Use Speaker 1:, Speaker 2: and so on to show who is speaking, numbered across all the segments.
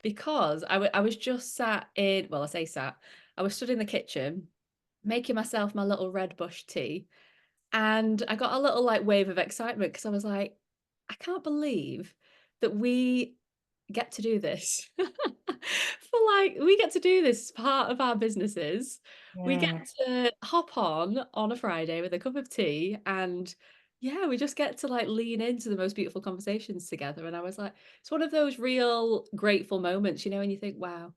Speaker 1: because I was just sat in, well, I say sat, I was stood in the kitchen making myself my little red bush tea, and I got a little like wave of excitement because I was like, I can't believe that we get to do this. For like, we get to do this as part of our businesses. We get
Speaker 2: Yeah.
Speaker 1: to hop on a Friday with a cup of tea and yeah, we just get to like lean into the most beautiful conversations together. And I was like, it's one of those real grateful moments, you know, when you think, wow,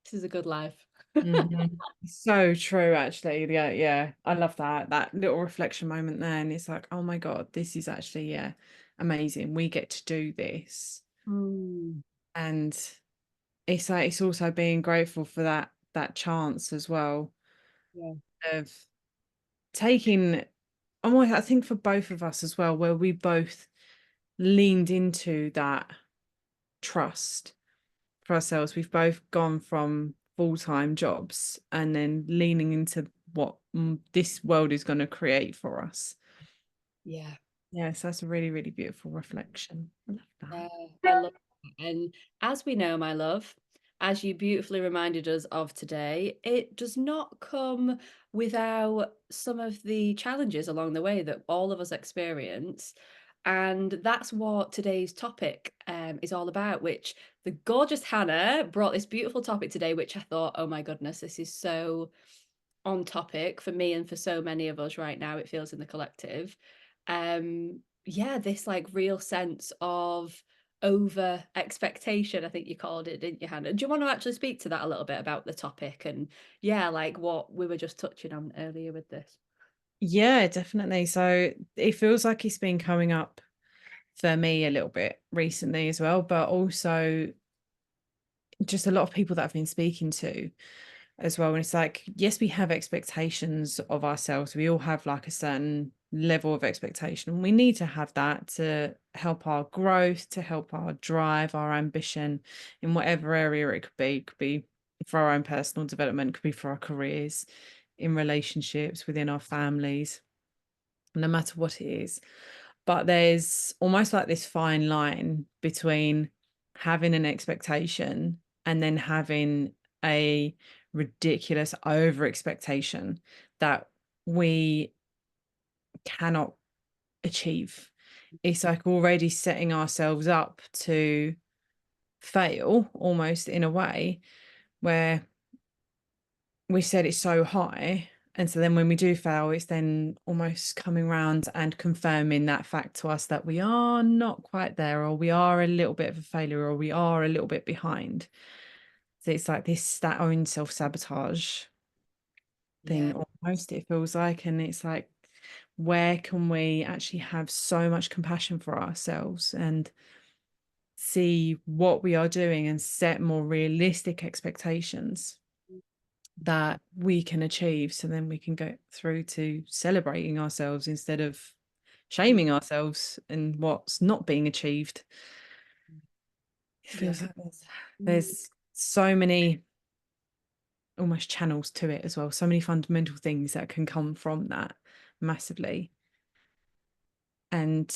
Speaker 1: this is a good life.
Speaker 2: Mhm. So true, actually. Yeah, yeah. I love that little reflection moment there. And it's like, oh my God, this is actually, yeah, amazing. We get to do this.
Speaker 1: Mm,
Speaker 2: And it's like it's also being grateful for that chance as well
Speaker 1: yeah,
Speaker 2: of taking almost, I think for both of us as well, where we both leaned into that trust for ourselves. We've both gone from full-time jobs and then leaning into what this world is going to create for us.
Speaker 1: yeah.
Speaker 2: Yes, that's a really, really beautiful reflection. I love
Speaker 1: Yeah, I
Speaker 2: that.
Speaker 1: love that. And as we know, my love, as you beautifully reminded us of today, it does not come without some of the challenges along the way that all of us experience. And that's what today's topic is all about, which the gorgeous Hannah brought this beautiful topic today, which I thought, oh my goodness, this is so on topic for me and for so many of us right now, it feels in the collective. Yeah, this like real sense of over expectation, I think you called it, didn't you, Hannah? Do you want to actually speak to that a little bit about the topic and yeah, like what we were just touching on earlier with this?
Speaker 2: Yeah, definitely. So it feels like it's been coming up for me a little bit recently as well, but also just a lot of people that I've been speaking to as well. And it's like, yes, we have expectations of ourselves. We all have like a certain level of expectation. And we need to have that to help our growth, to help our drive, our ambition in whatever area it could be. It could be for our own personal development, it could be for our careers, in relationships, within our families, no matter what it is. But there's almost like this fine line between having an expectation and then having a ridiculous over expectation that we cannot achieve. It's like already setting ourselves up to fail almost in a way where we set it so high. And so then when we do fail, it's then almost coming around and confirming that fact to us that we are not quite there, or we are a little bit of a failure, or we are a little bit behind. So it's like this, that own self-sabotage
Speaker 1: Yeah.
Speaker 2: thing almost, it feels like. And it's like, where can we actually have so much compassion for ourselves and see what we are doing and set more realistic expectations that we can achieve, so then we can go through to celebrating ourselves instead of shaming ourselves and what's not being achieved. It
Speaker 1: Yeah.
Speaker 2: feels like
Speaker 1: Mm,
Speaker 2: there's so many almost channels to it as well, so many fundamental things that can come from that massively. And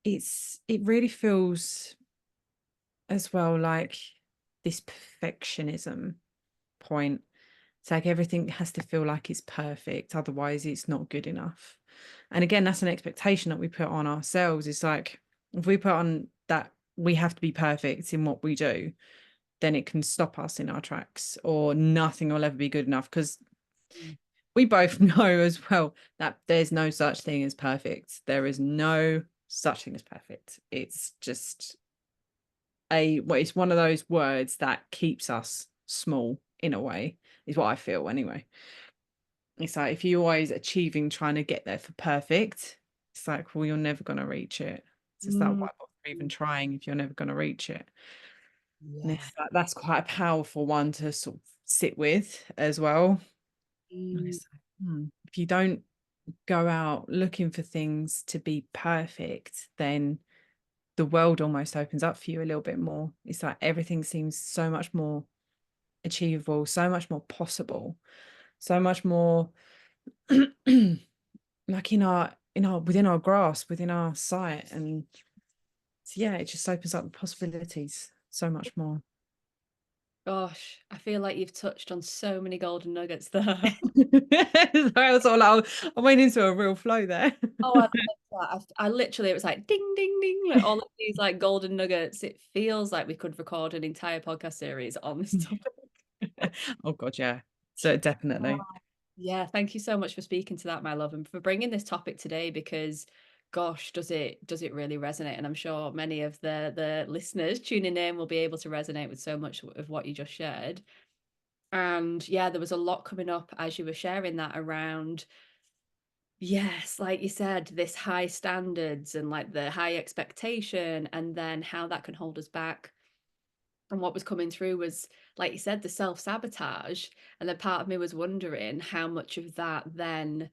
Speaker 2: it really feels as well like this perfectionism point. It's like everything has to feel like it's perfect, otherwise it's not good enough. And again, that's an expectation that we put on ourselves. It's like if we put on that we have to be perfect in what we do, then it can stop us in our tracks, or nothing will ever be good enough. Because
Speaker 1: mm,
Speaker 2: we both know as well that there's no such thing as perfect. There is no such thing as perfect. It's just well, it's one of those words that keeps us small in a way, is what I feel anyway. It's like if you're always achieving, trying to get there for perfect, it's like, well, you're never going to reach it. It's just that
Speaker 1: mm,
Speaker 2: why bother even trying if you're never going to reach it? And
Speaker 1: yeah.
Speaker 2: it's like, that's quite a powerful one to sort of sit with as well. And
Speaker 1: Mm,
Speaker 2: it's like, if you don't go out looking for things to be perfect, then the world almost opens up for you a little bit more. It's like everything seems so much more achievable, so much more possible, so much more like in our within our grasp, within our sight. And yeah, it just opens up the possibilities so much more.
Speaker 1: Gosh, I feel like you've touched on so many golden nuggets there.
Speaker 2: I was all like, I went into a real flow there.
Speaker 1: Oh, I love that. I literally it was like ding, ding, ding, like all of these like golden nuggets. It feels like we could record an entire podcast series on this topic.
Speaker 2: Oh God, yeah. So definitely.
Speaker 1: Yeah, thank you so much for speaking to that, my love, and for bringing this topic today because gosh, does it really resonate? And I'm sure many of the listeners tuning in will be able to resonate with so much of what you just shared. And yeah, there was a lot coming up as you were sharing that around, yes, like you said, this high standards and like the high expectation, and then how that can hold us back. And what was coming through was, like you said, the self-sabotage. And then part of me was wondering how much of that then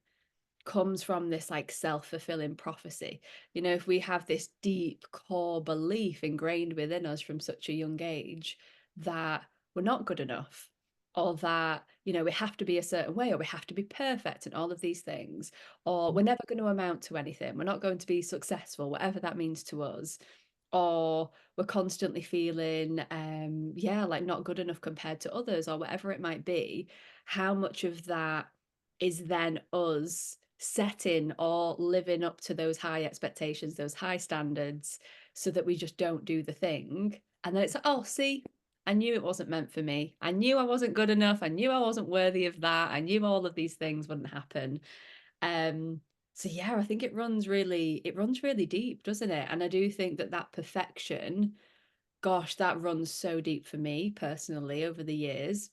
Speaker 1: comes from this like self-fulfilling prophecy. You know, if we have this deep core belief ingrained within us from such a young age that we're not good enough, or that, you know, we have to be a certain way, or we have to be perfect and all of these things, or we're never going to amount to anything, we're not going to be successful, whatever that means to us, or we're constantly feeling yeah, like not good enough compared to others, or whatever it might be, how much of that is then us setting or living up to those high expectations, those high standards, so that we just don't do the thing. And then it's like, oh, see, I knew it wasn't meant for me. I knew I wasn't good enough. I knew I wasn't worthy of that. I knew all of these things wouldn't happen. Um, so yeah, I think it runs really deep, doesn't it? And I do think that that perfection, gosh, that runs so deep for me personally over the years.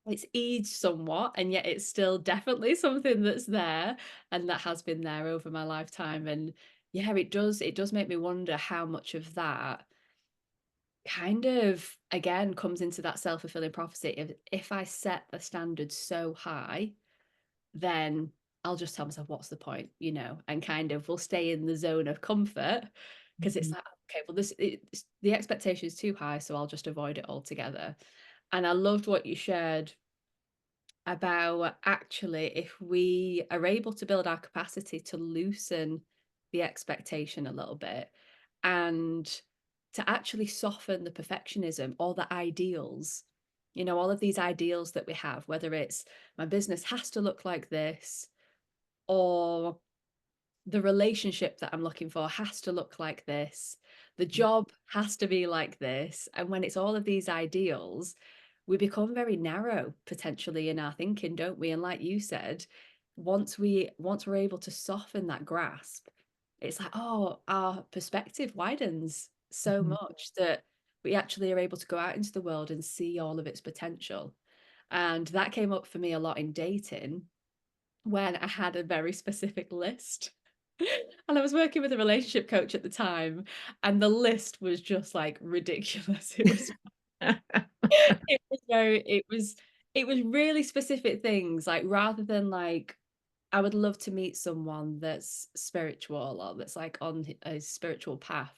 Speaker 1: It's aged somewhat, and yet it's still definitely something that's there and that has been there over my lifetime. And yeah, it does make me wonder how much of that kind of again comes into that self-fulfilling prophecy. If I set the standards so high, then I'll just tell myself, what's the point, you know, and kind of will stay in the zone of comfort because it's
Speaker 2: Mhm.
Speaker 1: like, okay, well, the expectation is too high, so I'll just avoid it altogether. And I loved what you shared about actually if we are able to build our capacity to loosen the expectation a little bit and to actually soften the perfectionism or the ideals, you know, all of these ideals that we have, whether it's my business has to look like this, or the relationship that I'm looking for has to look like this. The job has to be like this. And when it's all of these ideals, we become very narrow potentially in our thinking, don't we? And like you said, once we're able to soften that grasp, it's like, oh, our perspective widens so
Speaker 2: Mhm.
Speaker 1: much that we actually are able to go out into the world and see all of its potential. And that came up for me a lot in dating when I had a very specific list. And I was working with a relationship coach at the time, and the list was just like ridiculous. It was really specific things, like rather than like I would love to meet someone that's spiritual or that's like on a spiritual path.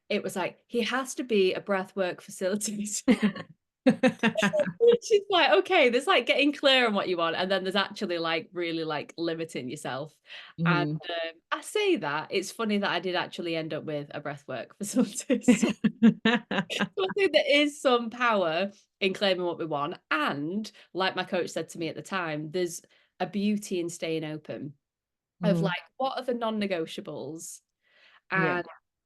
Speaker 1: It was like he has to be a breathwork facilitator. Which is like, okay, there's like getting clear on what you want, and then there's actually like really like limiting yourself. And
Speaker 2: Mhm.
Speaker 1: I say that it's funny that I did actually end up with a breathwork facilitator. So I think there is some power in claiming what we want. And like my coach said to me at the time, there's a beauty in staying open of like,
Speaker 2: Mhm.
Speaker 1: what are the non-negotiables?
Speaker 2: Yeah.
Speaker 1: And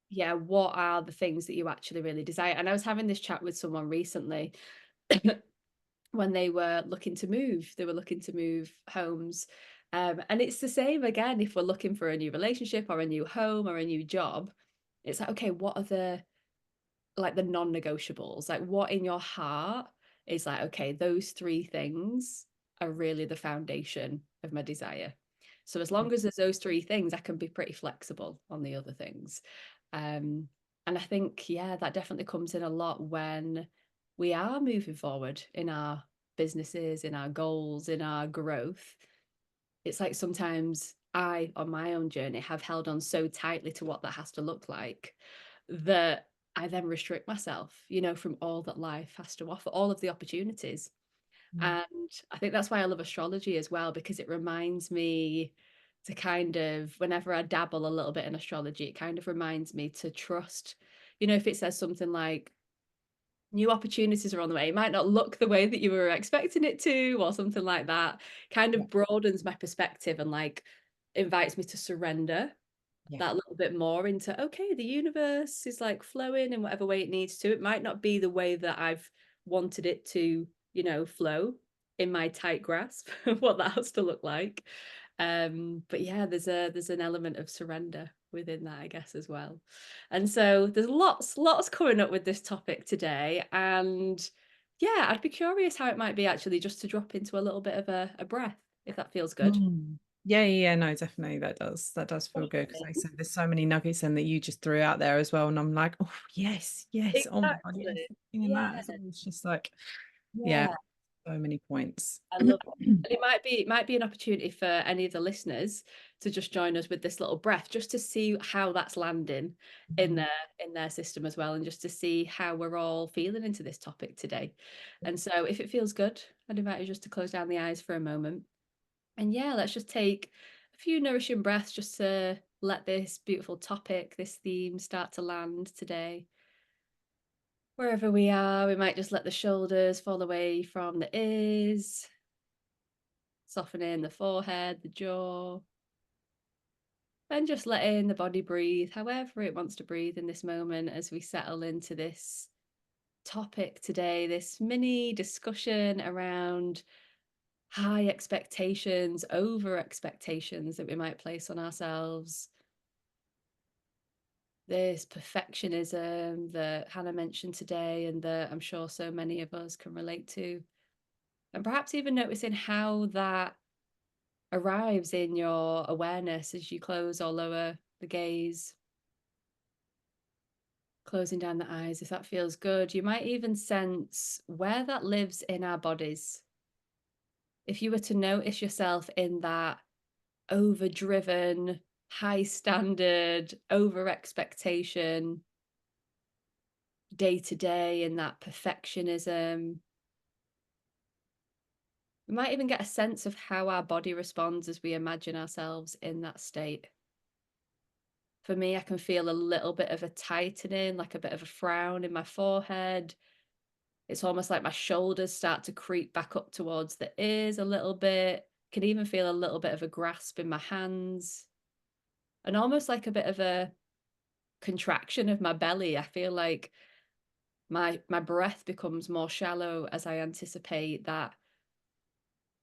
Speaker 1: yeah, what are the things that you actually really desire? And I was having this chat with someone recently when they were looking to move. They were looking to move homes. And it's the same again if we're looking for a new relationship or a new home or a new job. It's like, okay, what are the non-negotiables? Like what in your heart is like, okay, those three things are really the foundation of my desire. So as long as there's those three things, I can be pretty flexible on the other things. Um, and I think, yeah, that definitely comes in a lot when we are moving forward in our businesses, in our goals, in our growth. It's like sometimes I, on my own journey, have held on so tightly to what that has to look like that I then restrict myself, you know, from all that life has to offer, all of the opportunities.
Speaker 2: Mm.
Speaker 1: And I think that's why I love astrology as well, because it reminds me to kind of, whenever I dabble a little bit in astrology, it kind of reminds me to trust, you know, if it says something like, new opportunities are on the way. It might not look the way that you were expecting it to, or something like that. Kind
Speaker 2: Yeah.
Speaker 1: of broadens my perspective and like invites me to surrender
Speaker 2: Yeah.
Speaker 1: that little bit more into, okay, the universe is like flowing in whatever way it needs to. It might not be the way that I've wanted it to, flow in my tight grasp of what that has to look like. But yeah, there's an element of surrender within that, I guess, as well. And so there's lots coming up with this topic today. And yeah, I'd be curious how it might be actually just to drop into a little bit of a breath, if that feels good.
Speaker 2: Mm. Yeah, yeah, yeah, no, definitely that does feel good because like I said, there's so many nuggets in that you just threw out there as well, and I'm like, oh yes, yes, oh my god, yes,
Speaker 1: Exactly.
Speaker 2: in
Speaker 1: Yeah,
Speaker 2: that as well. It's just like, yeah,
Speaker 1: yeah.
Speaker 2: so many points.
Speaker 1: I love it. And it might be an opportunity for any of the listeners to just join us with this little breath, just to see how that's landing in
Speaker 2: Mhm.
Speaker 1: their system as well, and just to see how we're all feeling into this topic today. And so if it feels good, I'd invite you just to close down the eyes for a moment. And yeah, let's just take a few nourishing breaths just to let this beautiful topic, this theme start to land today. Wherever we are, we might just let the shoulders fall away from the ears, softening the forehead, the jaw, and just letting the body breathe however it wants to breathe in this moment as we settle into this topic today, this mini discussion around high expectations, over expectations that we might place on ourselves, this perfectionism that Hannah mentioned today, and that I'm sure so many of us can relate to. And perhaps even noticing how that arrives in your awareness as you close or lower the gaze, closing down the eyes, if that feels good. You might even sense where that lives in our bodies. If you were to notice yourself in that overdriven, high standard, over expectation, day to day, in that perfectionism, we might even get a sense of how our body responds as we imagine ourselves in that state. For me, I can feel a little bit of a tightening, like a bit of a frown in my forehead. It's almost like my shoulders start to creep back up towards the ears a little bit. Can even feel a little bit of a grasp in my hands, and almost like a bit of a contraction of my belly. I feel like my breath becomes more shallow as I anticipate that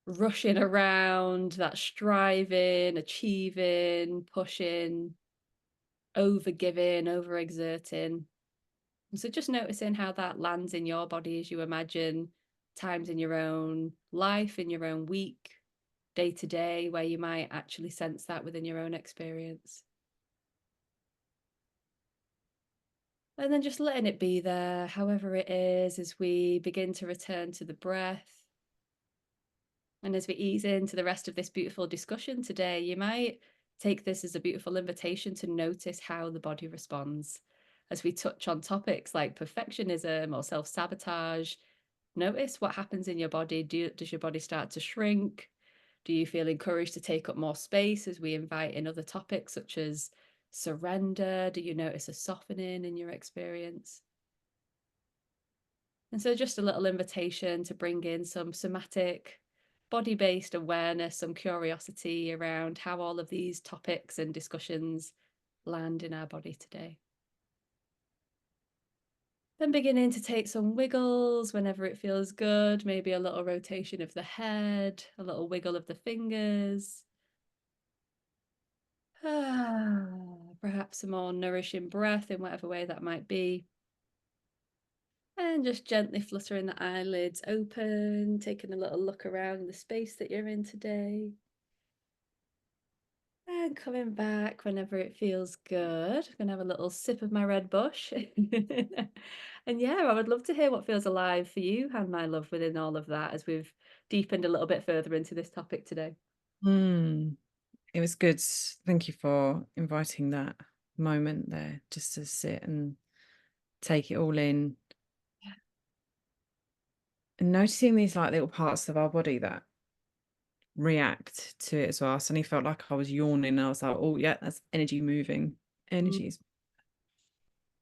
Speaker 1: rushing around, that striving, achieving, pushing, overgiving, overexerting. So just noticing how that lands in your body as you imagine times in your own life, in your own week, day to day, where you might actually sense that within your own experience. And then just letting it be there, however it is, as we begin to return to the breath. And as we ease into the rest of this beautiful discussion today, you might take this as a beautiful invitation to notice how the body responds. As we touch on topics like perfectionism or self sabotage, notice what happens in your body. Does your body start to shrink? Do you feel encouraged to take up more space as we invite in other topics such as surrender? Do you notice a softening in your experience? And so, just a little invitation to bring in some somatic, body based awareness, some curiosity around how all of these topics and discussions land in our body today. Then beginning to take some wiggles whenever it feels good, maybe a little rotation of the head, a little wiggle of the fingers. Perhaps a more nourishing breath in whatever way that might be. And just gently fluttering the eyelids open, taking a little look around the space that you're in today. And coming back whenever it feels good. I'm going to have a little sip of my red bush. And yeah, I would love to hear what feels alive for you and my love within all of that as we've deepened a little bit further into this topic today.
Speaker 2: Mm, it was good. Thank you for inviting that moment there just to sit and take it all in and noticing these like little parts of our body that react to it as well. I suddenly felt like I was yawning and I was like, oh yeah, that's energy moving.
Speaker 1: Mm,
Speaker 2: Energies.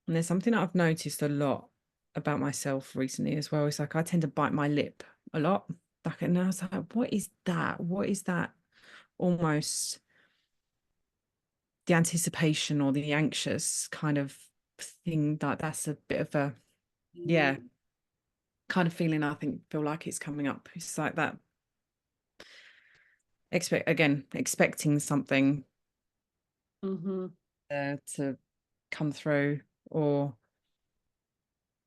Speaker 2: And there's something that I've noticed a lot. about myself recently as well. It's like I tend to bite my lip a lot. Like, and I was like, what is that? What is that? Almost the anticipation or the anxious kind of thing. That that's a bit of a, yeah,
Speaker 1: Mm,
Speaker 2: kind of feeling. I think feel like it's coming up. It's like that expecting something
Speaker 1: mhm,
Speaker 2: to come through, or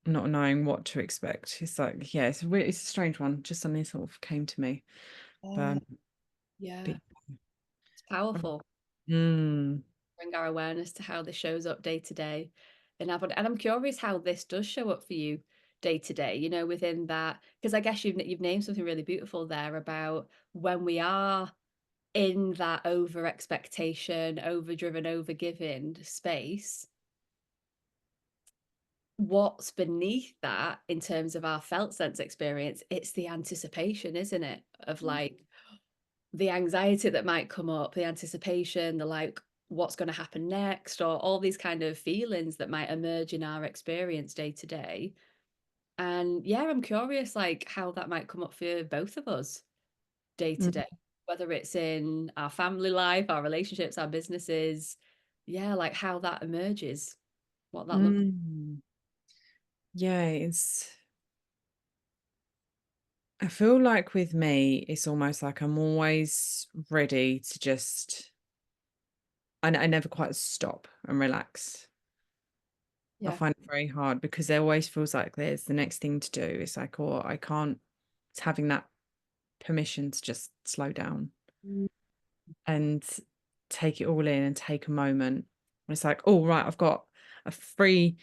Speaker 2: not knowing what to expect. It's like, yeah, it's a strange one. Just something sort of came to me. But,
Speaker 1: yeah, yeah,
Speaker 2: but
Speaker 1: it's powerful.
Speaker 2: mm,
Speaker 1: Bring our awareness to how this shows up day to day in our body. And I'm curious how this does show up for you day to day, you know, within that, because I guess you've named something really beautiful there about when we are in that over expectation, over driven, over giving space. What's beneath that in terms of our felt sense experience, it's the anticipation, isn't it? Of like the anxiety that might come up, the anticipation, the like, what's going to happen next, or all these kind of feelings that might emerge in our experience day to day. And yeah, I'm curious, like, how that might come up for both of us day to
Speaker 2: mm,
Speaker 1: day, whether it's in our family life, our relationships, our businesses. Yeah, like how that emerges, what that looks.
Speaker 2: mm. Yeah, I feel like with me, it's almost like I'm always ready to just, I never quite stop and relax. I
Speaker 1: Yeah.
Speaker 2: find it very hard because there always feels like there's the next thing to do. It's like, oh, I can't, it's having that permission to just slow down
Speaker 1: Mm,
Speaker 2: and take it all in and take a moment. It's like, oh, right, I've got a free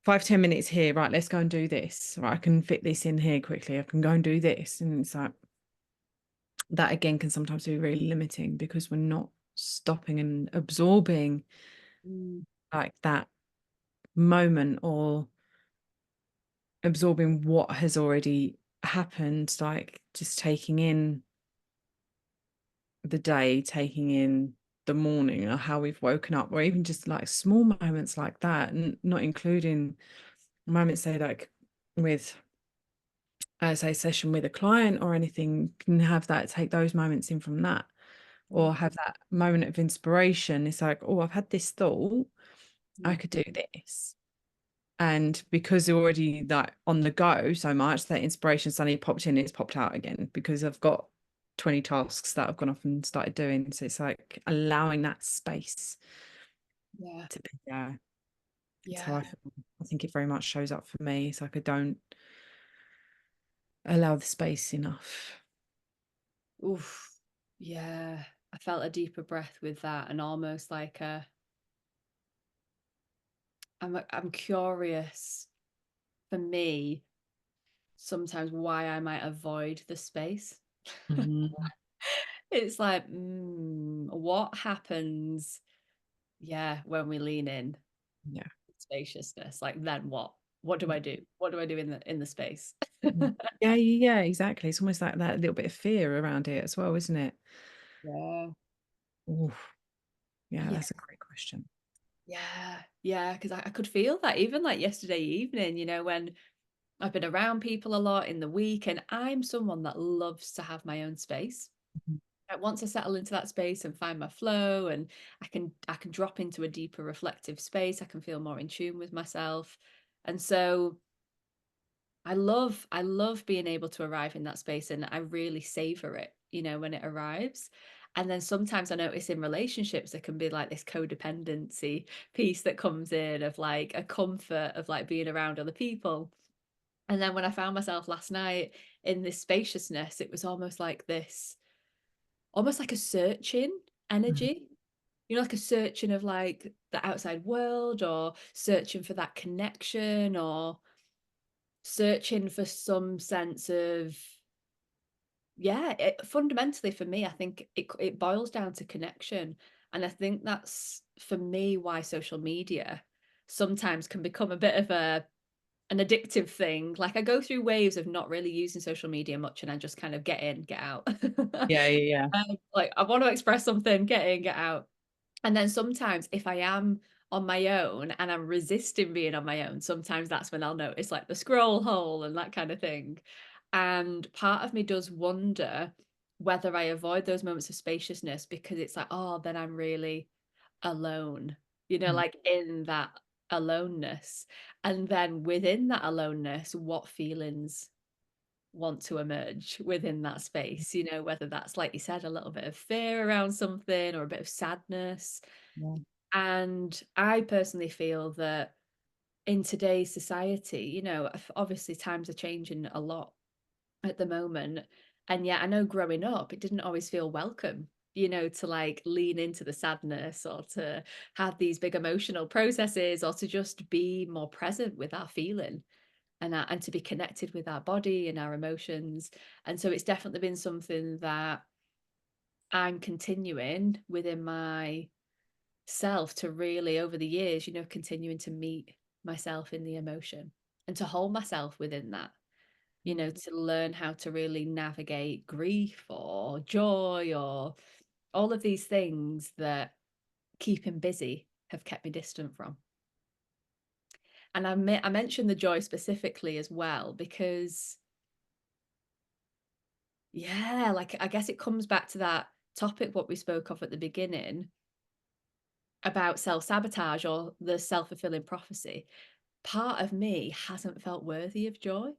Speaker 2: 5, 10 minutes here. Right, let's go and do this. Right, I can fit this in here quickly. I can go and do this. And it's like, that again can sometimes be really limiting because we're not stopping and absorbing
Speaker 1: mm,
Speaker 2: like that moment, or absorbing what has already happened, like just taking in the day, taking in the morning or how we've woken up, or even just like small moments like that, and not including moments, say like with say session with a client or anything, can have that, take those moments in from that,
Speaker 1: mm,
Speaker 2: or have that moment of inspiration. It's like, oh, I've had this thought, I
Speaker 1: mm.
Speaker 2: could do this. And because they're already like on the go so much, that inspiration suddenly popped in, it's popped out again because I've got 20 tasks that I've gone off and started doing. So it's like allowing that space
Speaker 1: Yeah.
Speaker 2: to be there. It's how
Speaker 1: Yeah.
Speaker 2: I feel. I think it very much shows up for me. It's like I don't allow the space enough.
Speaker 1: Oof. Yeah. I felt a deeper breath with that and almost like a I'm curious for me sometimes why I might avoid the space.
Speaker 2: Mhm.
Speaker 1: It's like, what happens, yeah, when we lean in
Speaker 2: Yeah.
Speaker 1: spaciousness? Like then what? What do I do? What do I do in the space?
Speaker 2: Mhm. Yeah, yeah, exactly. It's almost like that little bit of fear around it as well, isn't it?
Speaker 1: Yeah.
Speaker 2: Ooh, yeah,
Speaker 1: Yeah.
Speaker 2: that's a great question.
Speaker 1: Yeah. Yeah. Because I could feel that even like yesterday evening, when I've been around people a lot in the week, and I'm someone that loves to have my own space.
Speaker 2: Mhm.
Speaker 1: Once I settle into that space and find my flow, and I can drop into a deeper reflective space, I can feel more in tune with myself. And so I love being able to arrive in that space, and I really savor it, when it arrives. And then sometimes I notice in relationships there can be like this codependency piece that comes in of like a comfort of like being around other people. And then when I found myself last night in this spaciousness, it was almost like a searching
Speaker 2: Mhm.
Speaker 1: energy, like a searching of like the outside world, or searching for that connection, or searching for some sense of, yeah, fundamentally for me, I think it boils down to connection. And I think that's for me why social media sometimes can become a bit of an addictive thing. Like I go through waves of not really using social media much, and I just kind of get in, get out.
Speaker 2: Yeah, yeah, yeah.
Speaker 1: Like I want to express something, get in, get out. And then sometimes if I am on my own and I'm resisting being on my own, sometimes that's when I'll notice like the scroll hole and that kind of thing. And part of me does wonder whether I avoid those moments of spaciousness because it's like, oh, then I'm really alone,
Speaker 2: Mm.
Speaker 1: like in that aloneness. And then within that aloneness, what feelings want to emerge within that space, whether that's, like you said, a little bit of fear around something or a bit of sadness.
Speaker 2: Yeah.
Speaker 1: And I personally feel that in today's society, obviously times are changing a lot at the moment. And yet I know growing up, it didn't always feel welcome, to like lean into the sadness or to have these big emotional processes or to just be more present with our feeling and to be connected with our body and our emotions. And so it's definitely been something that I'm continuing within my self to really over the years, continuing to meet myself in the emotion and to hold myself within that, to learn how to really navigate grief or joy or all of these things that keeping busy have kept me distant from. And I mentioned the joy specifically as well because yeah, like I guess it comes back to that topic what we spoke of at the beginning about self-sabotage or the self-fulfilling prophecy. Part of me hasn't felt worthy of joy,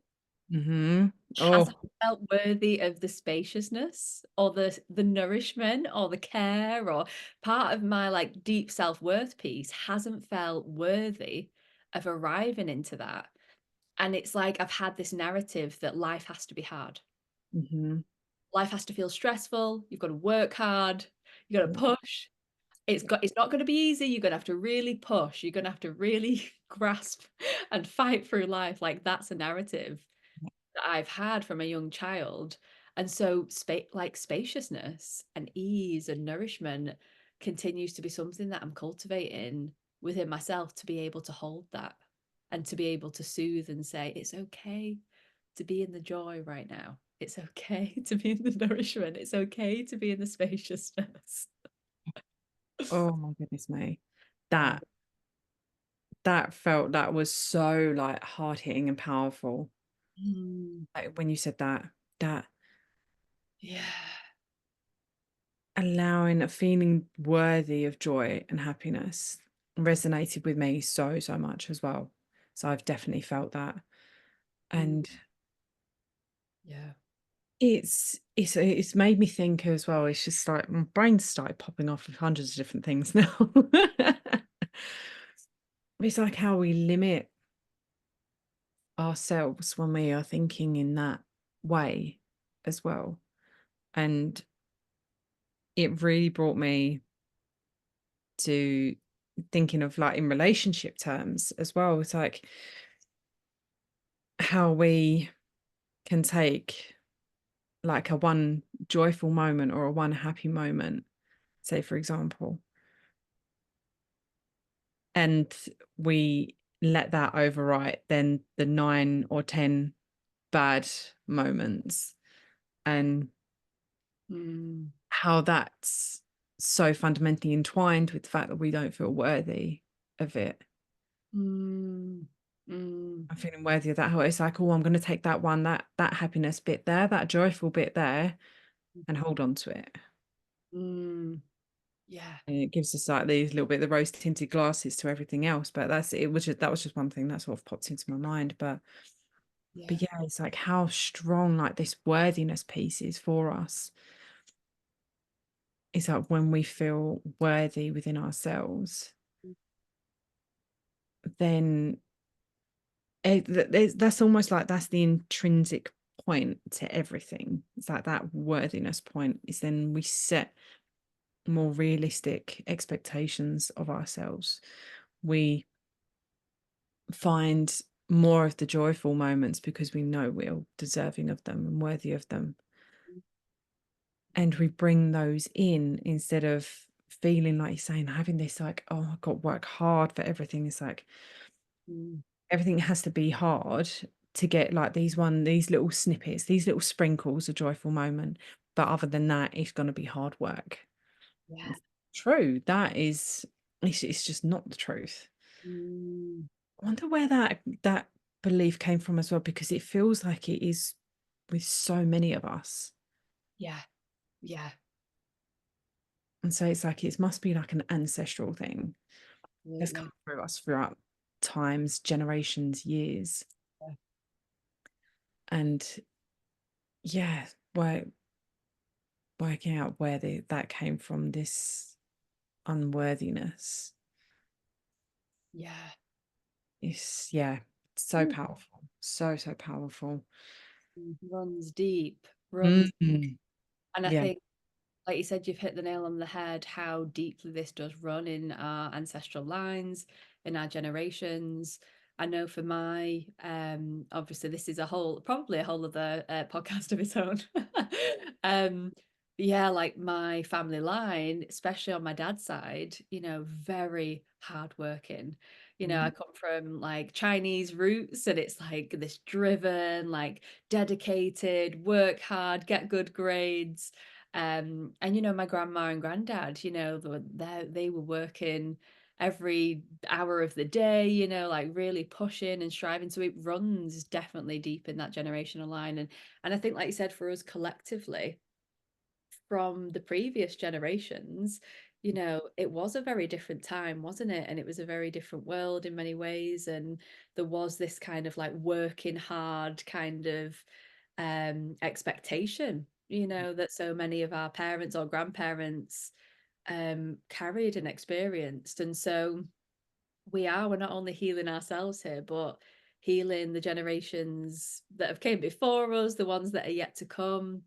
Speaker 2: Mhm.
Speaker 1: hasn't
Speaker 2: Oh.
Speaker 1: felt worthy of the spaciousness or the nourishment or the care, or part of my like deep self-worth piece hasn't felt worthy of arriving into that. And it's like I've had this narrative that life has to be hard.
Speaker 2: Mhm.
Speaker 1: Life has to feel stressful, you've got to work hard, you got to
Speaker 2: Yeah.
Speaker 1: push. It's not gonna be easy, you're gonna have to really push, you're gonna have to really grasp and fight through life, like, that's a narrative that I've had from a young child, and so spaciousness and ease and nourishment continues to be something that I'm cultivating within myself to be able to hold that, and to be able to soothe and say, "It's okay to be in the joy right now. It's okay to be in the nourishment. It's okay to be in the spaciousness."
Speaker 2: Oh my goodness me.
Speaker 1: Yeah.
Speaker 2: That that was so like hard hitting and powerful.
Speaker 1: Mm.
Speaker 2: Like when you said that, that
Speaker 1: Yeah.
Speaker 2: allowing a feeling worthy of joy and happiness resonated with me so, so much as well. So I've definitely felt that.
Speaker 1: Mm.
Speaker 2: And
Speaker 1: Yeah.
Speaker 2: it's made me think as well. It's just like my brain's started popping off of hundreds of different things now. It's like how we limit ourselves when we are thinking in that way as well. And it really brought me to thinking of like in relationship terms as well. It's like how we can take like a one joyful moment or a one happy moment, say for example, and we let that overwrite then the 9 or 10 bad moments, and
Speaker 1: Mm.
Speaker 2: how that's so fundamentally entwined with the fact that we don't feel worthy of it.
Speaker 1: Mm. Mm.
Speaker 2: I'm feeling worthy of that. How it's like, oh, I'm going to take that one, that happiness bit there, that joyful bit there, and hold on to it.
Speaker 1: Mm. Yeah.
Speaker 2: And it gives us like these little bit the rose tinted glasses to everything else. But that was just one thing that sort of popped into my mind. But
Speaker 1: Yeah.
Speaker 2: yeah, it's like how strong like this worthiness piece is for us. It's like when we feel worthy within ourselves, then that's almost like that's the intrinsic point to everything. It's like that worthiness point is then we set more realistic expectations of ourselves. We find more of the joyful moments because we know we're deserving of them and worthy of them. And we bring those in instead of feeling like you're saying, having this like, oh, I've got to work hard for everything. It's like
Speaker 1: Mm.
Speaker 2: everything has to be hard to get like these little snippets, these little sprinkles of joyful moment. But other than that, it's going to be hard work.
Speaker 1: Yeah.
Speaker 2: It's true. That is It's just not the truth.
Speaker 1: Mm,
Speaker 2: I wonder where that belief came from as well, because it feels like it is with so many of us.
Speaker 1: yeah, yeah,
Speaker 2: And so it's like it must be like an ancestral thing that's come
Speaker 1: absolutely.
Speaker 2: through us throughout times, generations, years.
Speaker 1: Yeah.
Speaker 2: And yeah, working out where that came from, this unworthiness
Speaker 1: Yeah.
Speaker 2: is, yeah, so
Speaker 1: Ooh,
Speaker 2: powerful. So, so powerful.
Speaker 1: runs deep, runs.
Speaker 2: Mm.
Speaker 1: And I
Speaker 2: Yeah.
Speaker 1: think, like you said, you've hit the nail on the head how deeply this does run in our ancestral lines, in our generations. I know for my, obviously, this is a whole, probably a whole other podcast of its own. um, yeah, like my family line, especially on my dad's side, very hardworking. I
Speaker 2: Mhm.
Speaker 1: come from like Chinese roots, and it's like this driven, like dedicated, work hard, get good grades. And my grandma and granddad, they were working every hour of the day, like really pushing and striving. So it runs definitely deep in that generational line. And I think, like you said, for us collectively, from the previous generations, it was a very different time, wasn't it? And it was a very different world in many ways. And there was this kind of like working hard kind of expectation, that so many of our parents or grandparents carried and experienced. And so we're not only healing ourselves here, but healing the generations that have came before us, the ones that are yet to come.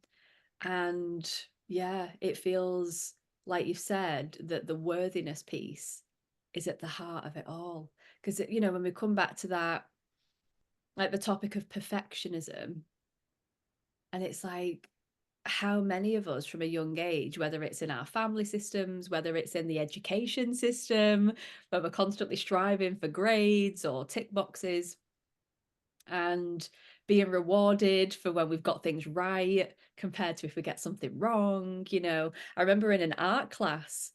Speaker 1: And yeah, it feels like you've said that the worthiness piece is at the heart of it all. Because, when we come back to that, like the topic of perfectionism, and it's like, how many of us from a young age, whether it's in our family systems, whether it's in the education system, where we're constantly striving for grades or tick boxes, and being rewarded for when we've got things right compared to if we get something wrong. I remember in an art class,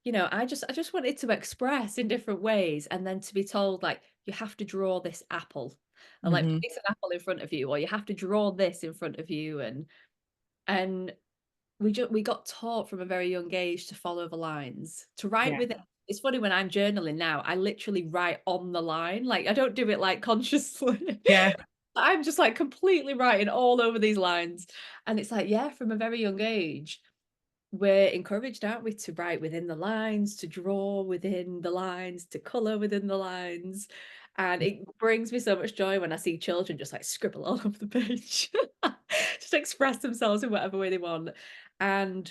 Speaker 1: I just wanted to express in different ways, and then to be told, like, you have to draw this apple, and like
Speaker 2: Mhm.
Speaker 1: place an apple in front of you, or you have to draw this in front of you. And we got taught from a very young age to follow the lines, to write
Speaker 2: Yeah.
Speaker 1: with it. It's funny, when I'm journaling now, I literally write on the line. Like, I don't do it, like, consciously.
Speaker 2: Yeah.
Speaker 1: I'm just, like, completely writing all over these lines, and it's like, yeah, from a very young age, we're encouraged, aren't we, to write within the lines, to draw within the lines, to colour within the lines, and it brings me so much joy when I see children just, like, scribble all over the page. Just express themselves in whatever way they want. And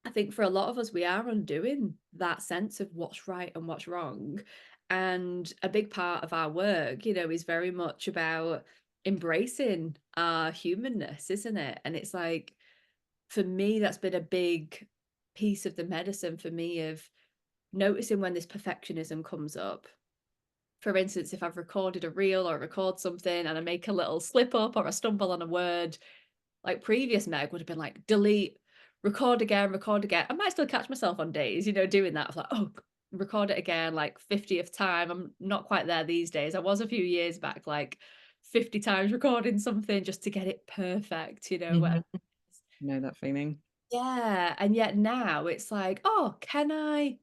Speaker 1: I think for a lot of us, we are undoing that sense of what's right and what's wrong. And a big part of our work, is very much about embracing our humanness, isn't it? And it's like, for me, that's been a big piece of the medicine for me, of noticing when this perfectionism comes up. For instance, if I've recorded a reel or record something and I make a little slip up or I stumble on a word, like previous Meg would have been like, delete, record again, record again. I might still catch myself on days, doing that. I was like, oh, record it again, like 50th time. I'm not quite there these days. I was a few years back, like 50 times recording something just to get it perfect, whatever.
Speaker 2: Mhm. Know that feeling.
Speaker 1: Yeah. And yet now it's like, oh, can I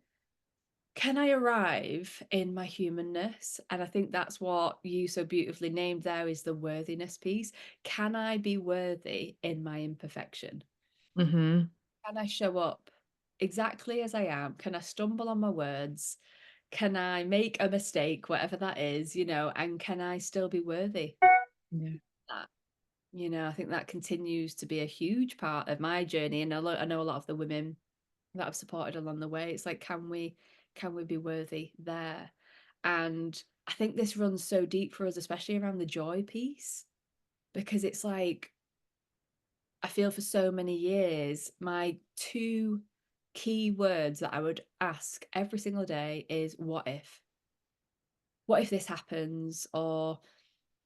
Speaker 1: arrive in my humanness? And I think that's what you so beautifully named there, is the worthiness piece. Can I be worthy in my imperfection?
Speaker 2: Mhm.
Speaker 1: Can I show up exactly as I am? Can I stumble on my words? Can I make a mistake, whatever that is, and can I still be worthy
Speaker 2: Yeah.
Speaker 1: of that? I think that continues to be a huge part of my journey. And I know a lot of the women that I've supported along the way. It's like, can we be worthy there? And I think this runs so deep for us, especially around the joy piece, because it's like, I feel for so many years, my two key words that I would ask every single day is, what if? What if this happens? Or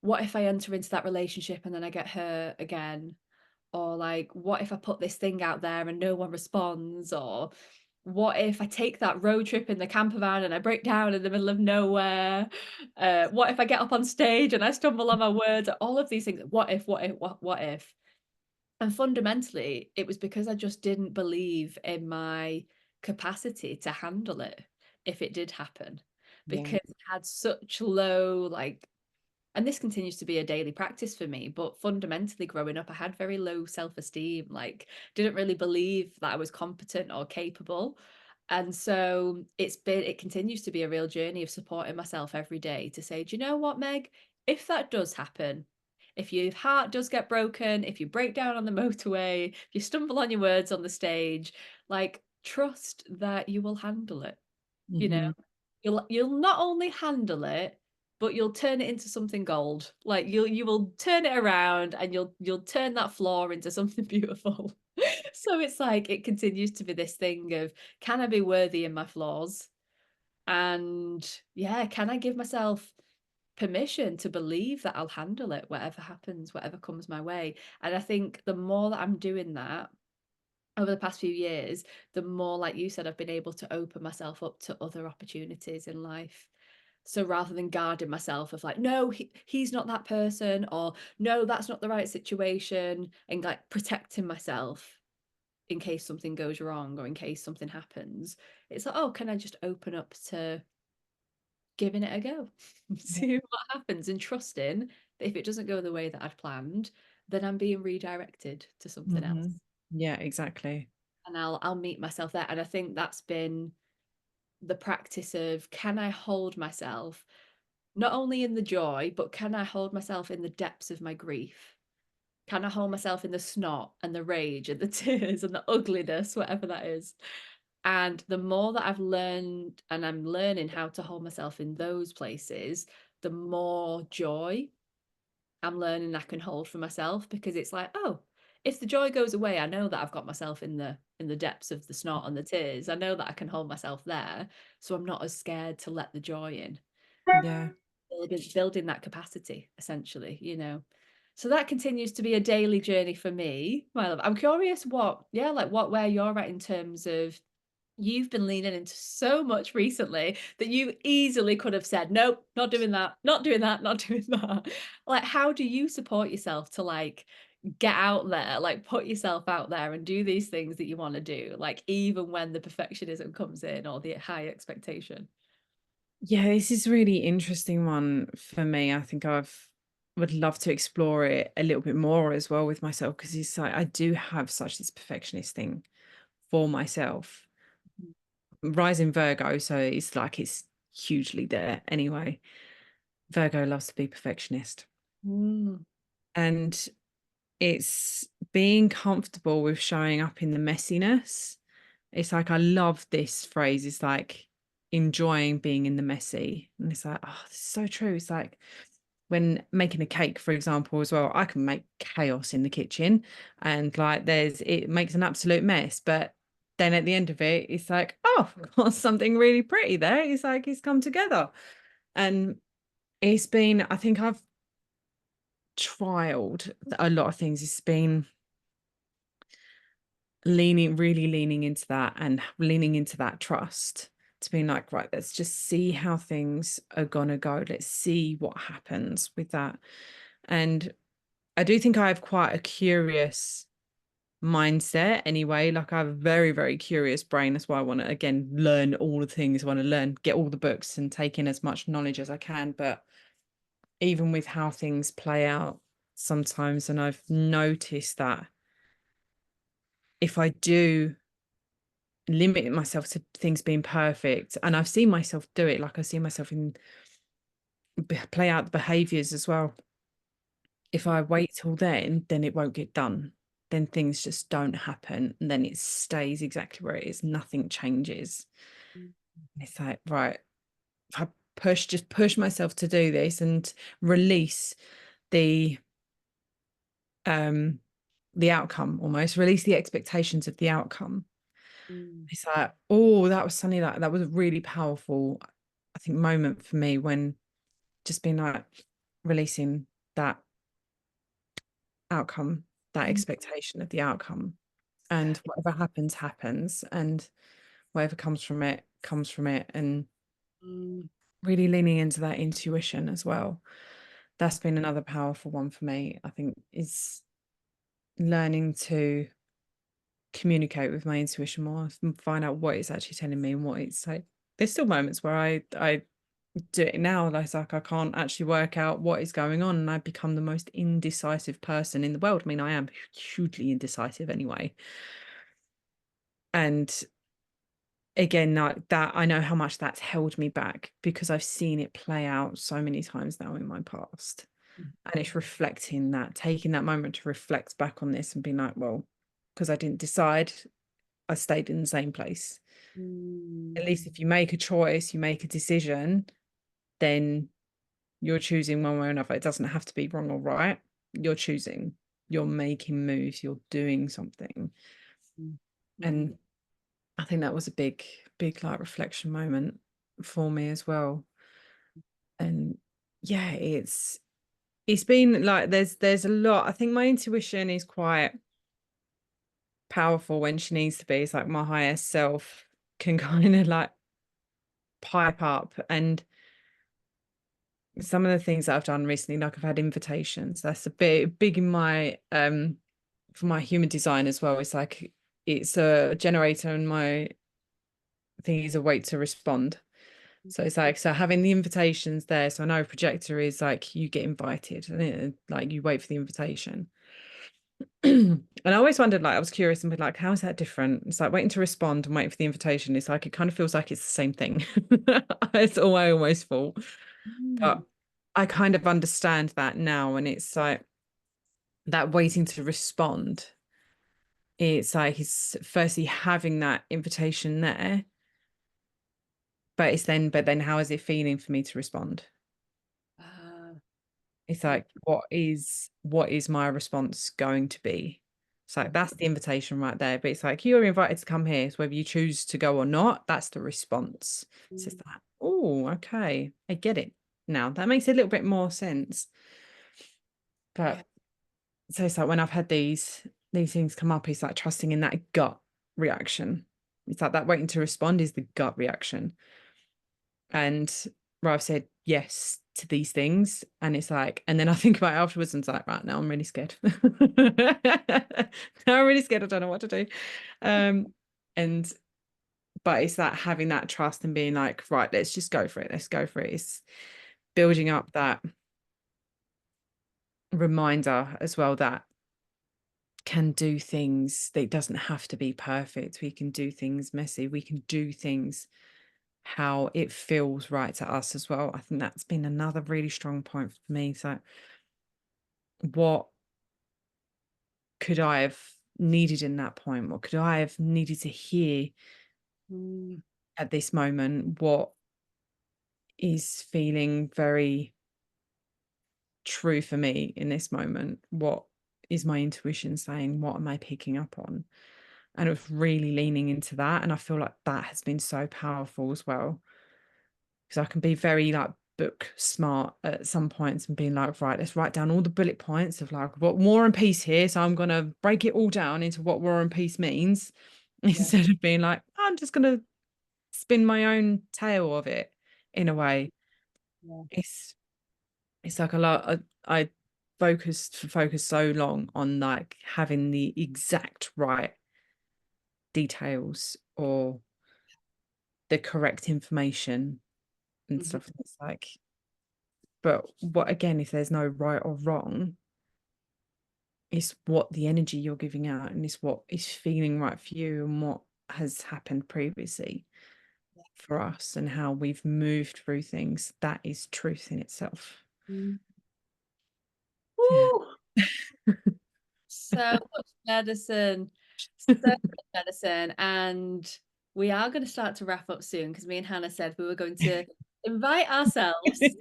Speaker 1: what if I enter into that relationship and then I get hurt again? Or like, what if I put this thing out there and no one responds? Or What if I take that road trip in the camper van and I break down in the middle of nowhere? What if I get up on stage and I stumble on my words? All of these things. What if? And fundamentally, it was because I just didn't believe in my capacity to handle it if it did happen,
Speaker 2: Yeah.
Speaker 1: because I had such low, like, and this continues to be a daily practice for me, but fundamentally growing up, I had very low self-esteem, like didn't really believe that I was competent or capable. And so it continues to be a real journey of supporting myself every day to say, do you know what, Meg? If that does happen, if your heart does get broken, if you break down on the motorway, if you stumble on your words on the stage, like trust that you will handle it. You know,
Speaker 2: Hmm.
Speaker 1: you'll not only handle it, but you'll turn it into something gold. Like you will turn it around and you'll turn that flaw into something beautiful. So it's like it continues to be this thing of, can I be worthy in my flaws? And yeah, can I give myself permission to believe that I'll handle it, whatever happens, whatever comes my way? And I think the more that I'm doing that over the past few years, the more, like you said, I've been able to open myself up to other opportunities in life. So rather than guarding myself of like, no, he's not that person, or no, that's not the right situation, and like protecting myself in case something goes wrong or in case something happens, it's like, oh, can I just open up to giving it a go, see what happens, and trusting that if it doesn't go the way that I'd planned, then I'm being redirected to something
Speaker 2: Hmm.
Speaker 1: else,
Speaker 2: Yeah, exactly.
Speaker 1: and I'll meet myself there. And I think that's been the practice of, can I hold myself not only in the joy, but can I hold myself in the depths of my grief? Can I hold myself in the snot and the rage and the tears and the ugliness, whatever that is? And the more that I've learned and I'm learning how to hold myself in those places, the more joy I'm learning I can hold for myself, because it's like, oh, if the joy goes away, I know that I've got myself in the depths of the snot and the tears. I know that I can hold myself there. So I'm not as scared to let the joy in.
Speaker 2: Yeah.
Speaker 1: Building that capacity, essentially, you know. So that continues to be a daily journey for me, my love. I'm curious what, yeah, like what, where you're at in terms of, you've been leaning into so much recently that you easily could have said, nope, not doing that, not doing that, not doing that. Like, how do you support yourself to like get out there, like put yourself out there and do these things that you want to do, like even when the perfectionism comes in or the high expectation?
Speaker 2: Yeah, this is a really interesting one for me. I think I've would love to explore it a little bit more as well with myself, because it's like I do have such this perfectionist thing for myself. Rising Virgo, so it's like it's hugely there anyway. Virgo loves to be perfectionist.
Speaker 1: Mm,
Speaker 2: And it's being comfortable with showing up in the messiness. It's like I love this phrase. It's like enjoying being in the messy. And it's like, oh, this is so true. It's like when making a cake, for example, as well, I can make chaos in the kitchen and like it makes an absolute mess. But then at the end of it, it's like, oh, got something really pretty there. It's like it's come together. And it's been, I think I've trialed a lot of things. It's been really leaning into that and leaning into that trust to being like, right, let's just see how things are gonna go. Let's see what happens with that. And I do think I have quite a curious mindset anyway. Like I have a very, very curious brain. That's why I want to again learn all the things. I want to learn, get all the books and take in as much knowledge as I can. But even with how things play out sometimes, and I've noticed that if I do limit myself to things being perfect, and I've seen myself do it, like I see myself in play out the behaviors as well. If I wait till then it won't get done. Then things just don't happen, and then it stays exactly where it is. Nothing changes.
Speaker 1: mm,
Speaker 2: It's like, right, if I just push myself to do this and release the um the outcome, almost release the expectations of the outcome.
Speaker 1: mm,
Speaker 2: It's like, oh, that was something that was a really powerful, I think, moment for me when just being like releasing that outcome, that
Speaker 1: mm.
Speaker 2: expectation of the outcome.
Speaker 1: Yeah.
Speaker 2: And whatever happens, happens. And whatever comes from it, and
Speaker 1: Mm,
Speaker 2: really leaning into that intuition as well. That's been another powerful one for me, I think, is learning to communicate with my intuition more and find out what it's actually telling me and what it's like. There's still moments where I do it now, like I can't actually work out what is going on, and I become the most indecisive person in the world. I mean, I am hugely indecisive anyway. And again, like that, I know how much that's held me back because I've seen it play out so many times now in my past. And it's reflecting that, taking that moment to reflect back on this and being like, well, because I didn't decide, I stayed in the same place. At
Speaker 1: mm,
Speaker 2: least if you make a choice, you make a decision, then you're choosing one way or another. It doesn't have to be wrong or right. You're choosing, you're making moves, you're doing something.
Speaker 1: mm, mm.
Speaker 2: And I think that was a big like reflection moment for me as well. And yeah, it's been like there's a lot. I think my intuition is quite powerful when she needs to be. It's like my higher self can kind of like pipe up. And some of the things that I've done recently, like I've had invitations. That's a bit big in my for my human design as well. It's like it's a generator, and my thing is a wait to respond. So it's like, so having the invitations there. So I know projector is like you get invited, and like you wait for the invitation. And I always wondered, like, I was curious and be like, how is that different? It's like waiting to respond and waiting for the invitation. It's like it kind of feels like it's the same thing. It's all I almost thought. But
Speaker 1: Mm.
Speaker 2: I kind of understand that now. And it's like that waiting to respond. It's like it's firstly having that invitation there, but then how is it feeling for me to respond?
Speaker 1: Ah,
Speaker 2: It's
Speaker 1: yeah,
Speaker 2: like, what is my response going to be? It's like that's the invitation right there. But it's like you're invited to come here. So whether you choose to go or not, that's the response. It's just
Speaker 1: mm,
Speaker 2: that, oh, okay. I get it now. That makes a little bit more sense.
Speaker 1: yeah.
Speaker 2: But so it's like when I've had these things come up, it's like trusting in that gut reaction. It's like that waiting to respond is the gut reaction. And where I've said yes to these things, and it's like, and then I think about it afterwards, and it's like, right now I'm really scared. Now I'm really scared. I don't know what to do. And but it's that having that trust and being like, right, let's just go for it. Let's go for it. It's building up that reminder as well that can do things that doesn't have to be perfect. We can do things messy. We can do things how it feels right to us as well. I think that's been another really strong point for me. So, what could I have needed in that point? What could I have needed to hear
Speaker 1: Mm,
Speaker 2: at this moment? What is feeling very true for me in this moment? What is my intuition saying? What am I picking up on? And it was really leaning into that. And I feel like that has been so powerful as well. Because I can be very like book smart at some points and being like, right, let's write down all the bullet points of like what war and peace here. So I'm gonna break it all down into what war and peace means
Speaker 1: yeah,
Speaker 2: instead of being like, I'm just gonna spin my own tale of it in a way.
Speaker 1: yeah.
Speaker 2: It's it's like a lot I focused so long on like having the exact right details or the correct information and
Speaker 1: Mhm.
Speaker 2: stuff. It's like, but what again, if there's no right or wrong, it's what the energy you're giving out and it's what is feeling right for you and what has happened previously for us and how we've moved through things. That is truth in itself.
Speaker 1: Mm.
Speaker 2: Yeah.
Speaker 1: Woo! So much medicine, so much medicine. And we are going to start to wrap up soon because me and Hannah said we were going to invite ourselves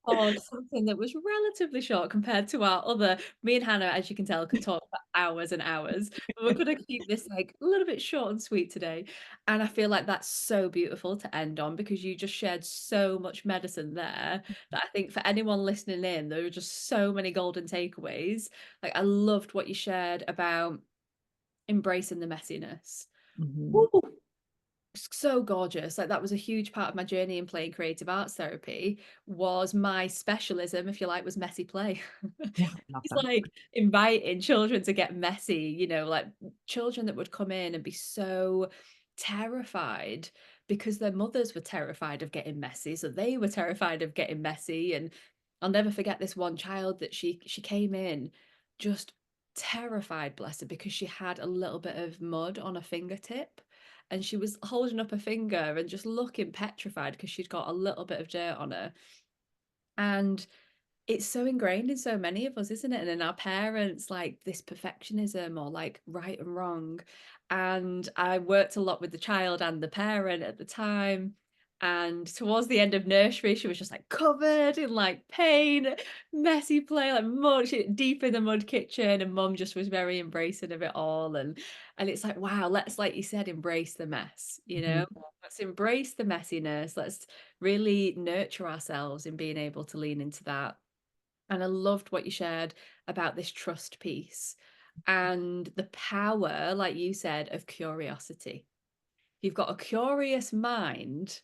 Speaker 1: on something that was relatively short compared to our other. Me and Hannah, as you can tell, can talk for hours and hours. But we're going to keep this like a little bit short and sweet today. And I feel like that's so beautiful to end on because you just shared so much medicine there that I think for anyone listening in, there are just so many golden takeaways. Like I loved what you shared about embracing the messiness.
Speaker 2: Mhm.
Speaker 1: Woo! So gorgeous. Like that was a huge part of my journey in playing creative arts therapy was my specialism, if you like, was messy play.
Speaker 2: Yeah, I love
Speaker 1: It's
Speaker 2: that.
Speaker 1: like inviting children to get messy, like children that would come in and be so terrified because their mothers were terrified of getting messy. So they were terrified of getting messy. And I'll never forget this one child that she came in just terrified, bless her, because she had a little bit of mud on her fingertip and she was holding up her finger and just looking petrified because she'd got a little bit of dirt on her. And it's so ingrained in so many of us, isn't it? And in our parents, like this perfectionism or like right and wrong. And I worked a lot with the child and the parent at the time. And towards the end of nursery, she was just like covered in like pain, messy play, like mud, deep in the mud kitchen. And mum just was very embracing of it all. And it's like, wow, let's, like you said, embrace the mess,
Speaker 2: Mhm.
Speaker 1: Let's embrace the messiness. Let's really nurture ourselves in being able to lean into that. And I loved what you shared about this trust piece and the power, like you said, of curiosity. If you've got a curious mind,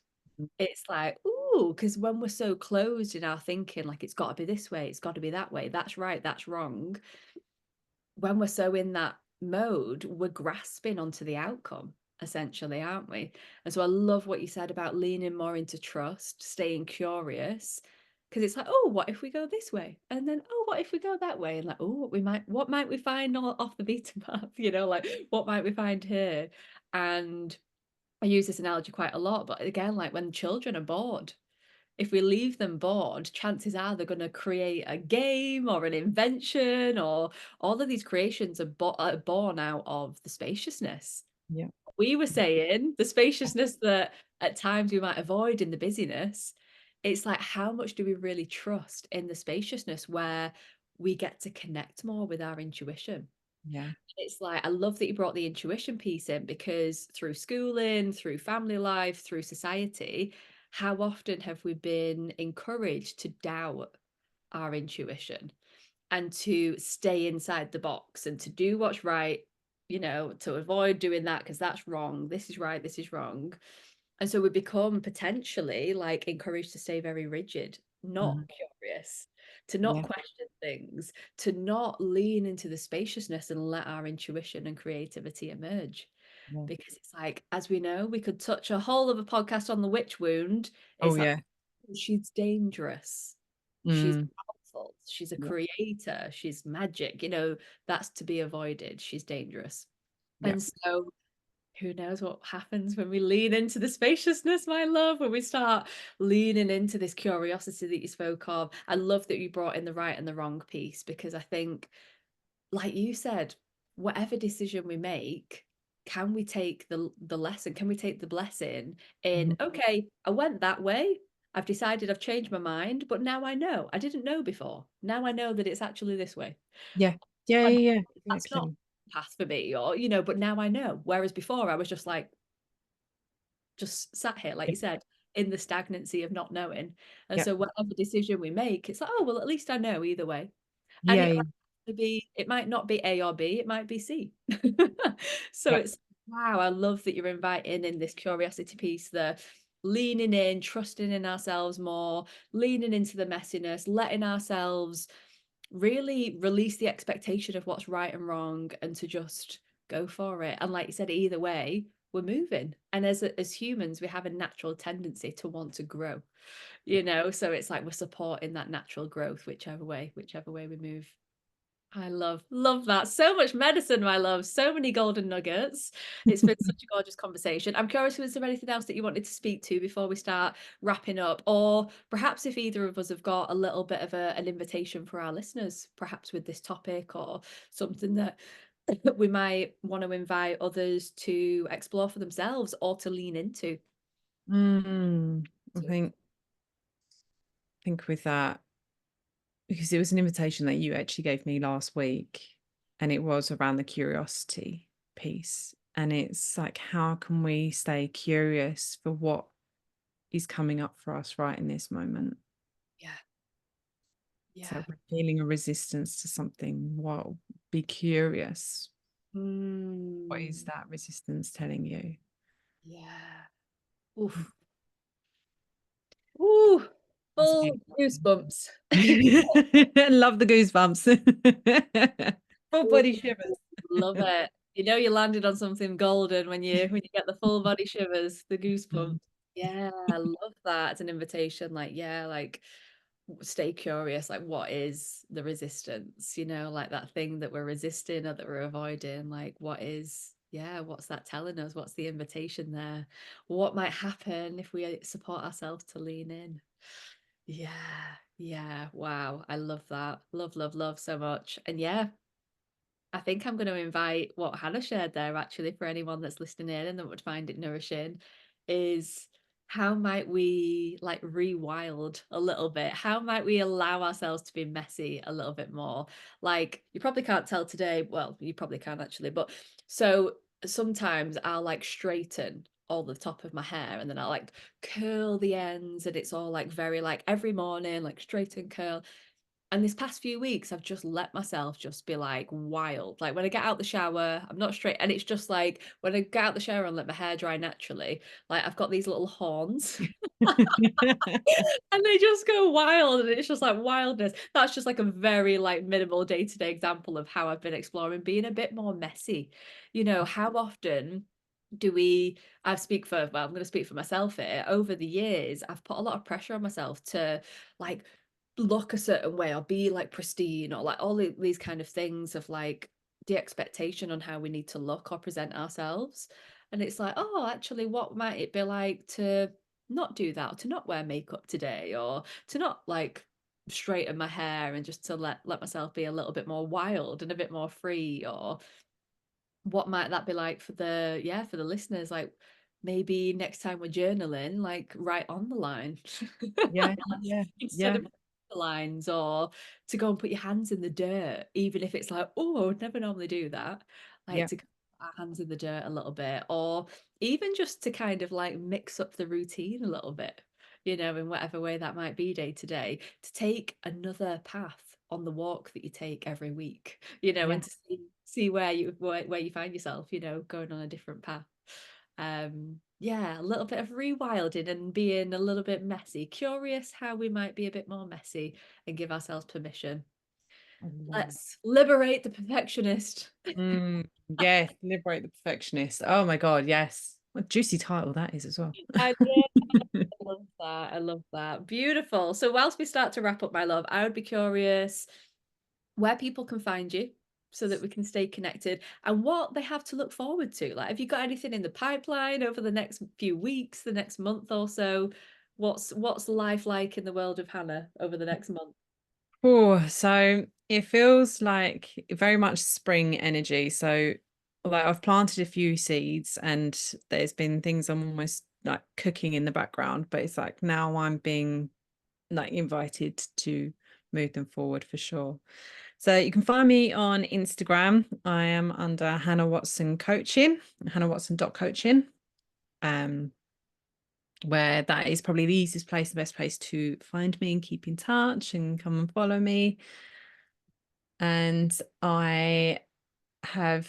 Speaker 1: it's like, ooh, because when we're so closed in our thinking, like it's got to be this way, it's got to be that way, that's right, that's wrong. When we're so in that mode, we're grasping onto the outcome, essentially, aren't we? And so I love what you said about leaning more into trust, staying curious, because it's like, oh, what if we go this way? And then, oh, what if we go that way? And like, oh, what might we find off the beaten path? Like, what might we find here? And I use this analogy quite a lot, but again, like when children are bored, if we leave them bored, chances are they're going to create a game or an invention, or all of these creations are born out of the spaciousness.
Speaker 2: Yeah.
Speaker 1: We were saying the spaciousness that at times we might avoid in the busyness. It's like, how much do we really trust in the spaciousness where we get to connect more with our intuition?
Speaker 2: Yeah.
Speaker 1: It's like, I love that you brought the intuition piece in because through schooling, through family life, through society, how often have we been encouraged to doubt our intuition and to stay inside the box and to do what's right, to avoid doing that because that's wrong. This is right, this is wrong. And so we become potentially like encouraged to stay very rigid, not
Speaker 2: Mhm.
Speaker 1: curious, to not
Speaker 2: Yeah.
Speaker 1: question things, to not lean into the spaciousness and let our intuition and creativity emerge.
Speaker 2: Yeah.
Speaker 1: Because it's like, as we know, we could touch a whole of a podcast on the witch wound.
Speaker 2: Oh,
Speaker 1: It's like,
Speaker 2: yeah.
Speaker 1: she's dangerous. She's
Speaker 2: Mm.
Speaker 1: powerful. She's a
Speaker 2: Yeah.
Speaker 1: creator. She's magic. That's to be avoided. She's dangerous.
Speaker 2: Yeah.
Speaker 1: And so who knows what happens when we lean into the spaciousness, my love, when we start leaning into this curiosity that you spoke of. I love that you brought in the right and the wrong piece because I think, like you said, whatever decision we make, can we take the lesson? Can we take the blessing
Speaker 2: Mhm.
Speaker 1: in, okay, I went that way. I've decided I've changed my mind, but now I know. I didn't know before. Now I know that it's actually this way.
Speaker 2: Yeah. Yeah, yeah, yeah,
Speaker 1: That's not
Speaker 2: exactly.
Speaker 1: the path for me, or but now I know. Whereas before I was just like, just sat here, like
Speaker 2: Yeah.
Speaker 1: you said, in the stagnancy of not knowing. And
Speaker 2: Yeah.
Speaker 1: so whatever decision we make, it's like, oh well, at least I know either way. And
Speaker 2: Yeah, yeah.
Speaker 1: it might not be A or B, it might be C. So
Speaker 2: Yeah.
Speaker 1: it's wow, I love that you're inviting in this curiosity piece, the leaning in, trusting in ourselves more, leaning into the messiness, letting ourselves really release the expectation of what's right and wrong and to just go for it. And like you said, either way, we're moving. And as humans, we have a natural tendency to want to grow, so it's like we're supporting that natural growth, whichever way we move. I love that. So much medicine, my love. So many golden nuggets. It's been such a gorgeous conversation. I'm curious, was there anything else that you wanted to speak to before we start wrapping up? Or perhaps if either of us have got a little bit of an invitation for our listeners, perhaps with this topic or something that we might want to invite others to explore for themselves or to lean into.
Speaker 2: Mm. I think with that, because it was an invitation that you actually gave me last week, and it was around the curiosity piece. And it's like, how can we stay curious for what is coming up for us right in this moment?
Speaker 1: Yeah.
Speaker 2: So
Speaker 1: Yeah.
Speaker 2: we're feeling a resistance to something. Well, be curious. What is
Speaker 1: Mm.
Speaker 2: that resistance telling you?
Speaker 1: Yeah. Oof. Ooh,
Speaker 2: That's a
Speaker 1: full
Speaker 2: beautiful one.
Speaker 1: goosebumps.
Speaker 2: Love the goosebumps. Full
Speaker 1: Ooh,
Speaker 2: body shivers.
Speaker 1: love it. You know you landed on something golden when you get the full body shivers, the goosebumps.
Speaker 2: Mm.
Speaker 1: Yeah, I love that. It's an invitation, like, yeah, like stay curious, like what is the resistance, like that thing that we're resisting or that we're avoiding, like what's that telling us? What's the invitation there? What might happen if we support ourselves to lean in? Yeah, yeah, wow, I love that. Love, love, love so much. And yeah, I think I'm going to invite what Hannah shared there, actually, for anyone that's listening in and that would find it nourishing, is how might we like rewild a little bit? How might we allow ourselves to be messy a little bit more? Like, you probably can't tell today. Well, you probably can actually, but so sometimes I'll like straighten all the top of my hair and then I'll like curl the ends and it's all like very like every morning, like straighten curl. And this past few weeks, I've just let myself just be like wild. Like when I get out the shower, I'm not straight. And it's just like when I get out the shower and let my hair dry naturally, like I've got these little horns and they just go wild. And it's just like wildness. That's just like a very like minimal day-to-day example of how I've been exploring being a bit more messy. How often do we I speak for well, I'm going to speak for myself here. Over the years, I've put a lot of pressure on myself to like look a certain way or be like pristine or like all these kind of things of like the expectation on how we need to look or present ourselves. And it's like, oh, actually, what might it be like to not do that, or to not wear makeup today, or to not like straighten my hair and just to let myself be a little bit more wild and a bit more free? Or what might that be like for the listeners? Like maybe next time we're journaling, like write on the line
Speaker 2: Yeah, yeah,
Speaker 1: instead
Speaker 2: yeah,
Speaker 1: of the lines, or to go and put your hands in the dirt, even if it's like, oh, I would never normally do that. Like
Speaker 2: yeah,
Speaker 1: to go put our hands in the dirt a little bit, or even just to kind of like mix up the routine a little bit, in whatever way that might be day to day, to take another path on the walk that you take every week,
Speaker 2: yeah.
Speaker 1: and to see where you find yourself, going on a different path. Yeah, a little bit of rewilding and being a little bit messy, curious how we might be a bit more messy and give ourselves permission.
Speaker 2: I love it.
Speaker 1: Let's liberate the perfectionist.
Speaker 2: Yes, liberate the perfectionist. Oh my God, yes. What a juicy title that is as well.
Speaker 1: I did. I love that. I love that. Beautiful. So whilst we start to wrap up, my love, I would be curious where people can find you so that we can stay connected and what they have to look forward to. Like, have you got anything in the pipeline over the next few weeks, the next month or so? What's life like in the world of Hannah over the next month?
Speaker 2: Oh, so it feels like very much spring energy. So, like, I've planted a few seeds and there's been things I'm almost like cooking in the background, but it's like now I'm being like invited to move them forward for sure. So you can find me on Instagram. I am under Hannah Watson Coaching, hannahwatson.coaching. Um, where that is probably the easiest place, the best place to find me and keep in touch and come and follow me. And I have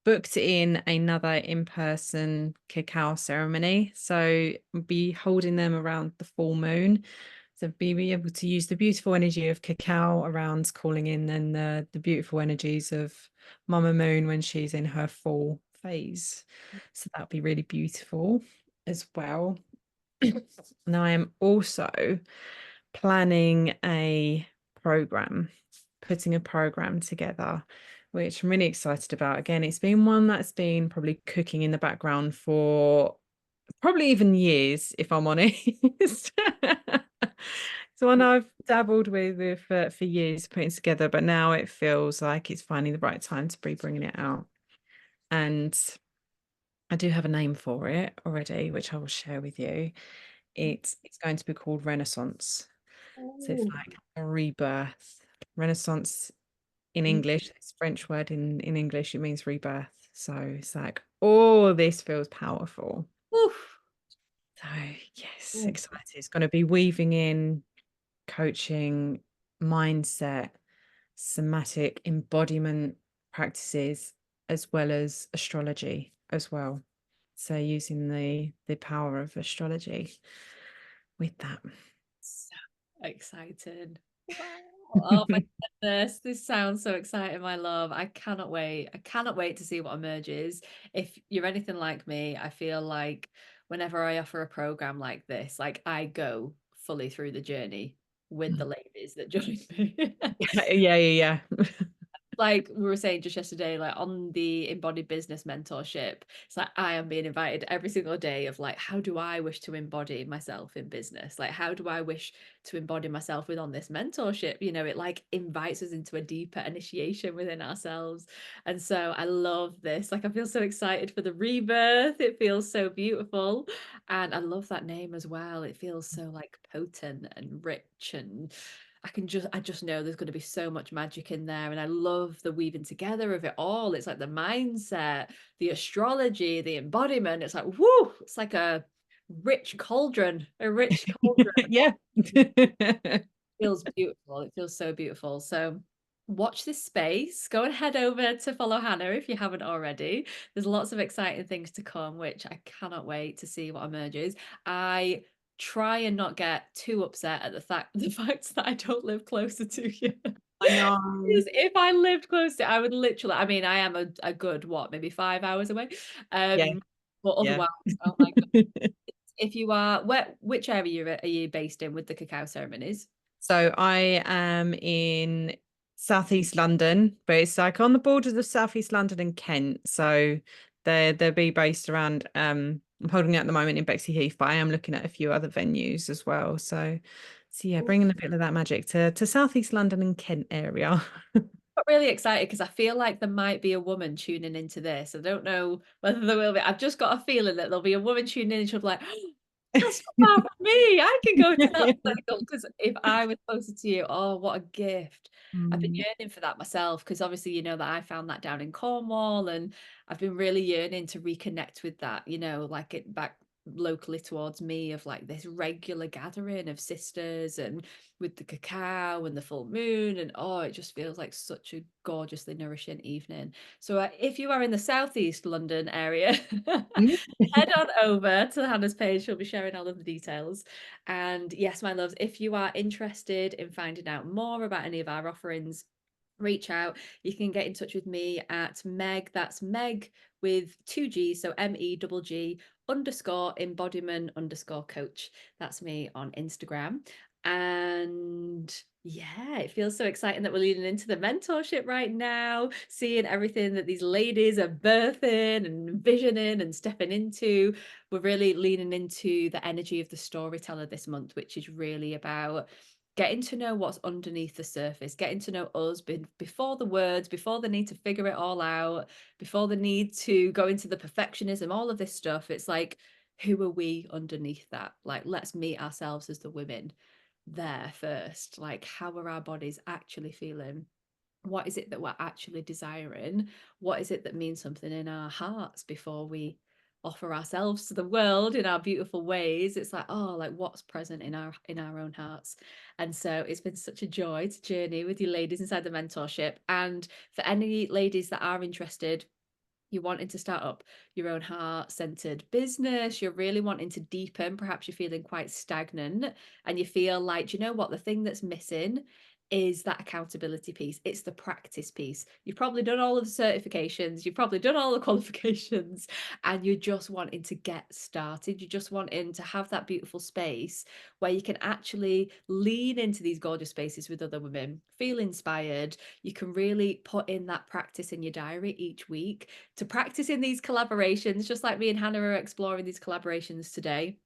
Speaker 2: booked in another in-person cacao ceremony. So I'll be holding them around the full moon. So be able to use the beautiful energy of cacao around calling in then the beautiful energies of Mama Moon when she's in her full phase. So that'll be really beautiful as well. And I am also planning a program, putting a program together, which I'm really excited about. Again, it's been one that's been probably cooking in the background for probably even years, if I'm honest. It's one I've dabbled with for years putting together, but now it feels like it's finally the right time to be bringing it out. And I do have a name for it already, which I will share with you. It's going to be called Renaissance. So it's
Speaker 1: Oh,
Speaker 2: like a rebirth. Renaissance in
Speaker 1: mm,
Speaker 2: English, it's a French word in English, it means rebirth. So it's like, oh, this feels powerful.
Speaker 1: oof,
Speaker 2: So yes,
Speaker 1: mm.
Speaker 2: excited. It's going to be weaving in coaching, mindset, somatic embodiment practices, as well as astrology as well. So using the power of astrology with that.
Speaker 1: So excited. Wow. Oh my goodness. This sounds so exciting, my love. I cannot wait. I cannot wait to see what emerges. If you're anything like me, I feel like whenever I offer a program like this, like I go fully through the journey with the ladies that join me.
Speaker 2: Yeah, yeah, yeah.
Speaker 1: Like we were saying just yesterday, like on the embodied business mentorship, it's like I am being invited every single day of like, how do I wish to embody myself in business? Like, how do I wish to embody myself with on this mentorship? You know, it like invites us into a deeper initiation within ourselves. And so I love this. Like, I feel so excited for the rebirth. It feels so beautiful. And I love that name as well. It feels so like potent and rich and I just know there's going to be so much magic in there. And I love the weaving together of it all. It's like the mindset, the astrology, the embodiment. It's like, whoo, it's like a rich cauldron.
Speaker 2: Yeah.
Speaker 1: Feels beautiful. It feels so beautiful. So watch this space. Go and head over to follow Hannah if you haven't already. There's lots of exciting things to come, which I cannot wait to see what emerges. I try and not get too upset at the fact that I don't live closer to you.
Speaker 2: I know.
Speaker 1: Because if I lived closer, I would literally, I mean, I am a good what, maybe 5 hours away.
Speaker 2: Yeah,
Speaker 1: But
Speaker 2: yeah.
Speaker 1: otherwise, oh my God. If you are which area are you based in with the cacao ceremonies?
Speaker 2: So I am in Southeast London, but it's like on the borders of Southeast London and Kent. So they'll be based around I'm holding out at the moment in Bexley Heath, but I am looking at a few other venues as well. So yeah, bringing a bit of that magic to Southeast London and Kent area.
Speaker 1: Got really excited because I feel like there might be a woman tuning into this. I don't know whether there will be. I've just got a feeling that there'll be a woman tuning in and she'll be like, "Oh, that's not far from me. I can go to that cycle." Because if I was closer to you, oh, what a gift. I've been
Speaker 2: Mm,
Speaker 1: yearning for that myself because obviously you know that I found that down in Cornwall and I've been really yearning to reconnect with that, you know, like it back locally towards me of like this regular gathering of sisters and with the cacao and the full moon and oh it just feels like such a gorgeously nourishing evening. So if you are in the southeast London area,
Speaker 2: mm.
Speaker 1: head on over to Hannah's page. She'll be sharing all of the details. And yes, my loves, if you are interested in finding out more about any of our offerings, reach out. You can get in touch with me at Megg. That's Megg with two G's, so MEGG underscore embodiment underscore coach. That's me on Instagram. And yeah, it feels so exciting that we're leading into the mentorship right now, seeing everything that these ladies are birthing and envisioning and stepping into. We're really leaning into the energy of the storyteller this month, which is really about getting to know what's underneath the surface, getting to know us before the words, before the need to figure it all out, before the need to go into the perfectionism, all of this stuff. It's like, who are we underneath that? Like, let's meet ourselves as the women there first. Like, how are our bodies actually feeling? What is it that we're actually desiring? What is it that means something in our hearts before we offer ourselves to the world in our beautiful ways? It's like, oh, like what's present in our own hearts. And so it's been such a joy to journey with you ladies inside the mentorship. And for any ladies that are interested, you're wanting to start up your own heart centered business, you're really wanting to deepen, perhaps you're feeling quite stagnant and you feel like, you know what, the thing that's missing is that accountability piece. It's the practice piece. You've probably done all of the certifications, you've probably done all the qualifications, and you're just wanting to get started. You're just wanting to have that beautiful space where you can actually lean into these gorgeous spaces with other women, feel inspired. You can really put in that practice in your diary each week to practice in these collaborations, just like me and Hannah are exploring these collaborations today.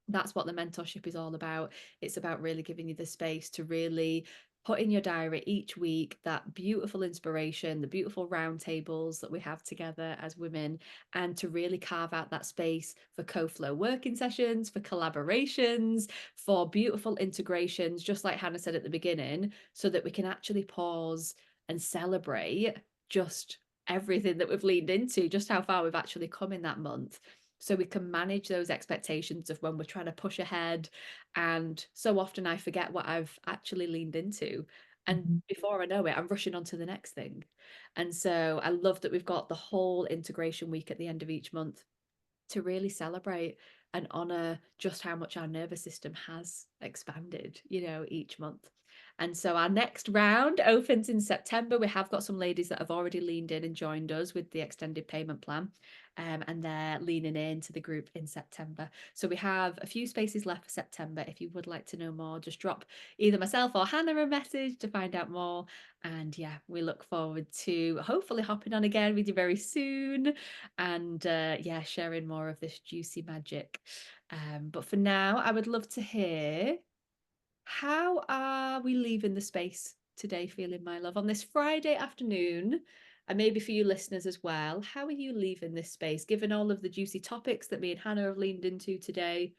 Speaker 1: That's what the mentorship is all about. It's about really giving you the space to really put in your diary each week that beautiful inspiration, the beautiful round tables that we have together as women, and to really carve out that space for co-flow working sessions, for collaborations, for beautiful integrations, just like Hannah said at the beginning, so that we can actually pause and celebrate just everything that we've leaned into, just how far we've actually come in that month. So we can manage those expectations of when we're trying to push ahead. And so often I forget what I've actually leaned into. And
Speaker 2: Mhm.
Speaker 1: before I know it, I'm rushing on to the next thing. And so I love that we've got the whole integration week at the end of each month to really celebrate and honor just how much our nervous system has expanded, each month. And so our next round opens in September. We have got some ladies that have already leaned in and joined us with the extended payment plan. And they're leaning into the group in September. So we have a few spaces left for September. If you would like to know more, just drop either myself or Hannah a message to find out more. And yeah, we look forward to hopefully hopping on again with you very soon and yeah, sharing more of this juicy magic. But for now, I would love to hear, how are we leaving the space today, feeling my love, on this Friday afternoon? And maybe for you listeners as well, how are you leaving this space, given all of the juicy topics that me and Hannah have leaned into today?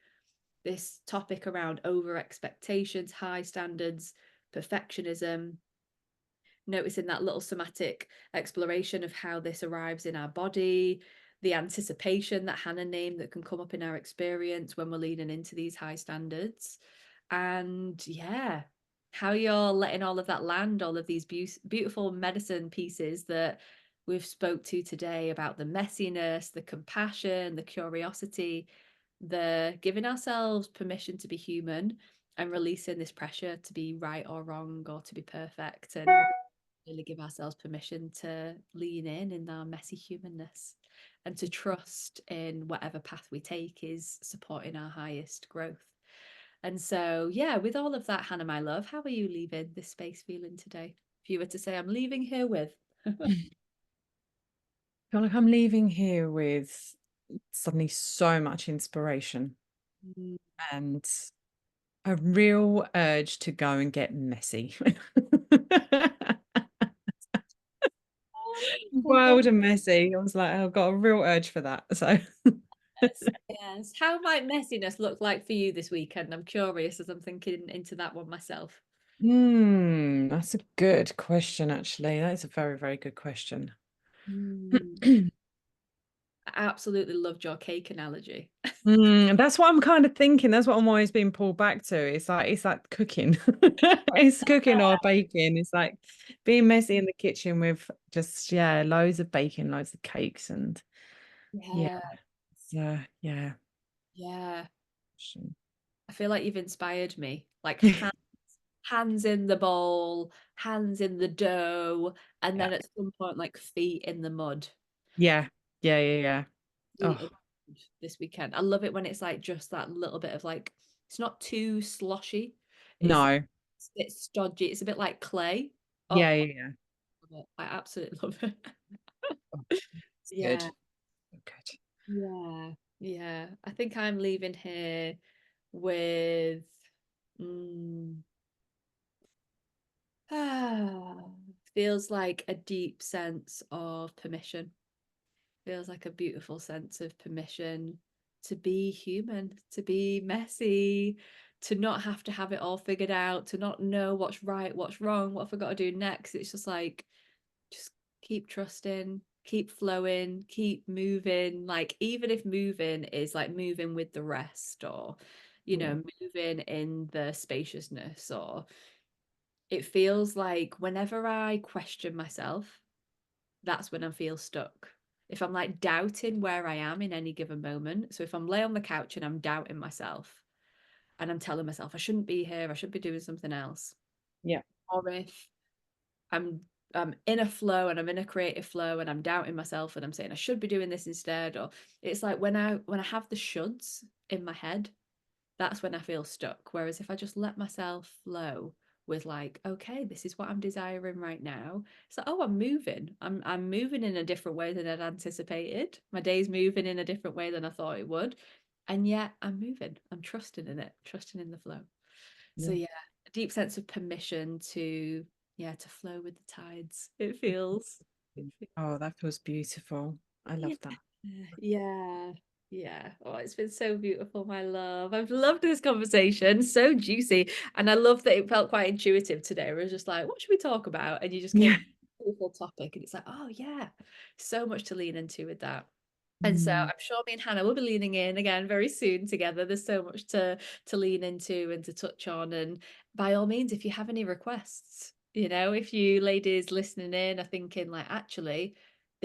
Speaker 1: This topic around over expectations, high standards, perfectionism, noticing that little somatic exploration of how this arrives in our body, the anticipation that Hannah named that can come up in our experience when we're leaning into these high standards. And yeah, how you're letting all of that land, all of these beautiful medicine pieces that we've spoke to today about the messiness, the compassion, the curiosity, the giving ourselves permission to be human and releasing this pressure to be right or wrong or to be perfect, and really give ourselves permission to lean in our messy humanness and to trust in whatever path we take is supporting our highest growth. And so, yeah, with all of that, Hannah, my love, how are you leaving this space feeling today? If you were to say, I'm leaving here with.
Speaker 2: Feel like I'm leaving here with suddenly so much inspiration
Speaker 1: Mm.
Speaker 2: and a real urge to go and get messy. Wild and messy. I was like, I've got a real urge for that. So,
Speaker 1: Yes, yes. How might messiness look like for you this weekend? I'm curious as I'm thinking into that one myself.
Speaker 2: that's a good question, actually. That is a very, very good question.
Speaker 1: Mm. I absolutely loved your cake analogy.
Speaker 2: That's what I'm kind of thinking. That's what I'm always being pulled back to. It's like cooking. It's cooking or baking. It's like being messy in the kitchen with just loads of baking, loads of cakes, and yeah,
Speaker 1: Yeah,
Speaker 2: yeah.
Speaker 1: yeah. I feel like you've inspired me. Like hands in the bowl, hands in the dough, and
Speaker 2: Yeah,
Speaker 1: then at some point, like feet in the mud.
Speaker 2: yeah, yeah.
Speaker 1: Feet in
Speaker 2: Oh
Speaker 1: the mud this weekend. I love it when it's like just that little bit of like, it's not too sloshy. It's,
Speaker 2: no,
Speaker 1: it's a bit stodgy. It's a bit like clay. Oh,
Speaker 2: yeah.
Speaker 1: I love it. I absolutely love it.
Speaker 2: Oh, it's good.
Speaker 1: Yeah,
Speaker 2: Good.
Speaker 1: yeah, yeah. I think I'm leaving here with mm, feels like a deep sense of permission. Feels like a beautiful sense of permission to be human, to be messy, to not have to have it all figured out, to not know what's right, what's wrong, what have I got to do next. It's just like, just keep trusting, keep flowing, keep moving. Like, even if moving is like moving with the rest, or,
Speaker 2: Mm,
Speaker 1: moving in the spaciousness, or it feels like whenever I question myself, that's when I feel stuck. If I'm like doubting where I am in any given moment. So if I'm lay on the couch and I'm doubting myself and I'm telling myself I shouldn't be here, I should be doing something else.
Speaker 2: yeah,
Speaker 1: Or if I'm I'm in a flow and I'm in a creative flow and I'm doubting myself and I'm saying I should be doing this instead. Or it's like when I have the shoulds in my head, that's when I feel stuck. Whereas if I just let myself flow with like, okay, this is what I'm desiring right now. So, oh, I'm moving. I'm moving in a different way than I'd anticipated. My day's moving in a different way than I thought it would. And yet I'm moving. I'm trusting in it, trusting in the flow. So
Speaker 2: yeah.
Speaker 1: yeah, a deep sense of permission to, yeah, to flow with the tides. It feels. It feels.
Speaker 2: Oh, that feels beautiful. I
Speaker 1: Yeah.
Speaker 2: love that.
Speaker 1: Yeah. Yeah. Oh, it's been so beautiful, my love. I've loved this conversation. So juicy. And I love that it felt quite intuitive today. We was just like, what should we talk about? And you just came
Speaker 2: Yeah.
Speaker 1: with a beautiful topic. And it's like, oh yeah, so much to lean into with that. And so
Speaker 2: Mm,
Speaker 1: I'm sure me and Hannah will be leaning in again very soon together. There's so much to lean into and to touch on. And by all means, if you have any requests, if you ladies listening in are thinking like, actually,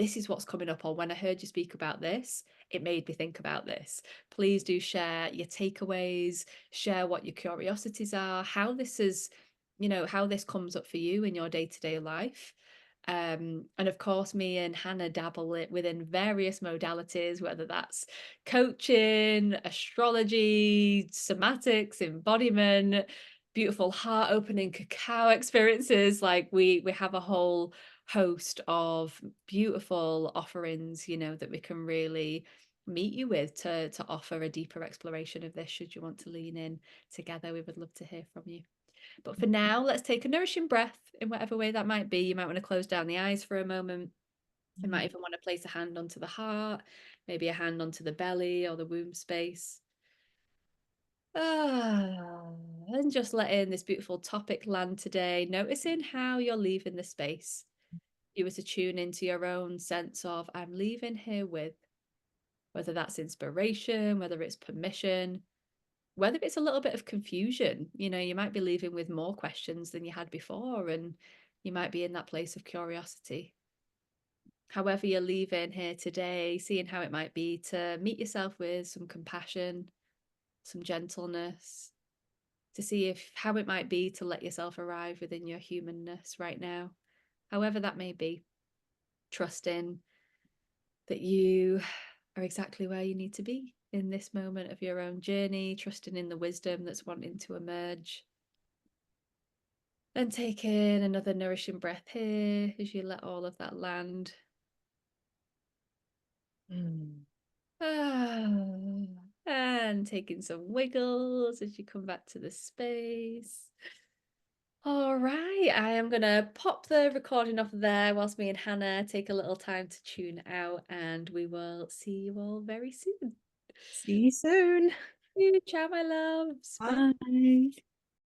Speaker 1: this is what's coming up, or when I heard you speak about this, it made me think about this. Please do share your takeaways, share what your curiosities are, how this is, how this comes up for you in your day-to-day life. And of course, me and Hannah dabble it within various modalities, whether that's coaching, astrology, somatics, embodiment, beautiful heart opening cacao experiences. Like we have a whole host of beautiful offerings, that we can really meet you with to offer a deeper exploration of this should you want to lean in together. We would love to hear from you. But for now, let's take a nourishing breath in whatever way that might be. You might want to close down the eyes for a moment. You might even want to place a hand onto the heart, maybe a hand onto the belly or the womb space. And just letting this beautiful topic land today, noticing how you're leaving the space. You were to tune into your own sense of, I'm leaving here with, whether that's inspiration, whether it's permission, whether it's a little bit of confusion. You might be leaving with more questions than you had before, and you might be in that place of curiosity. However, you're leaving here today, seeing how it might be to meet yourself with some compassion, some gentleness, to see if how it might be to let yourself arrive within your humanness right now, however that may be, trusting that you are exactly where you need to be in this moment of your own journey, trusting in the wisdom that's wanting to emerge. And take in another nourishing breath here as you let all of that land.
Speaker 2: Mm.
Speaker 1: Ah, and taking some wiggles as you come back to the space. All right, I am going to pop the recording off there whilst me and Hannah take a little time to tune out, and we will see you all very soon.
Speaker 2: See you soon.
Speaker 1: Ciao, my loves. Bye.
Speaker 2: Bye.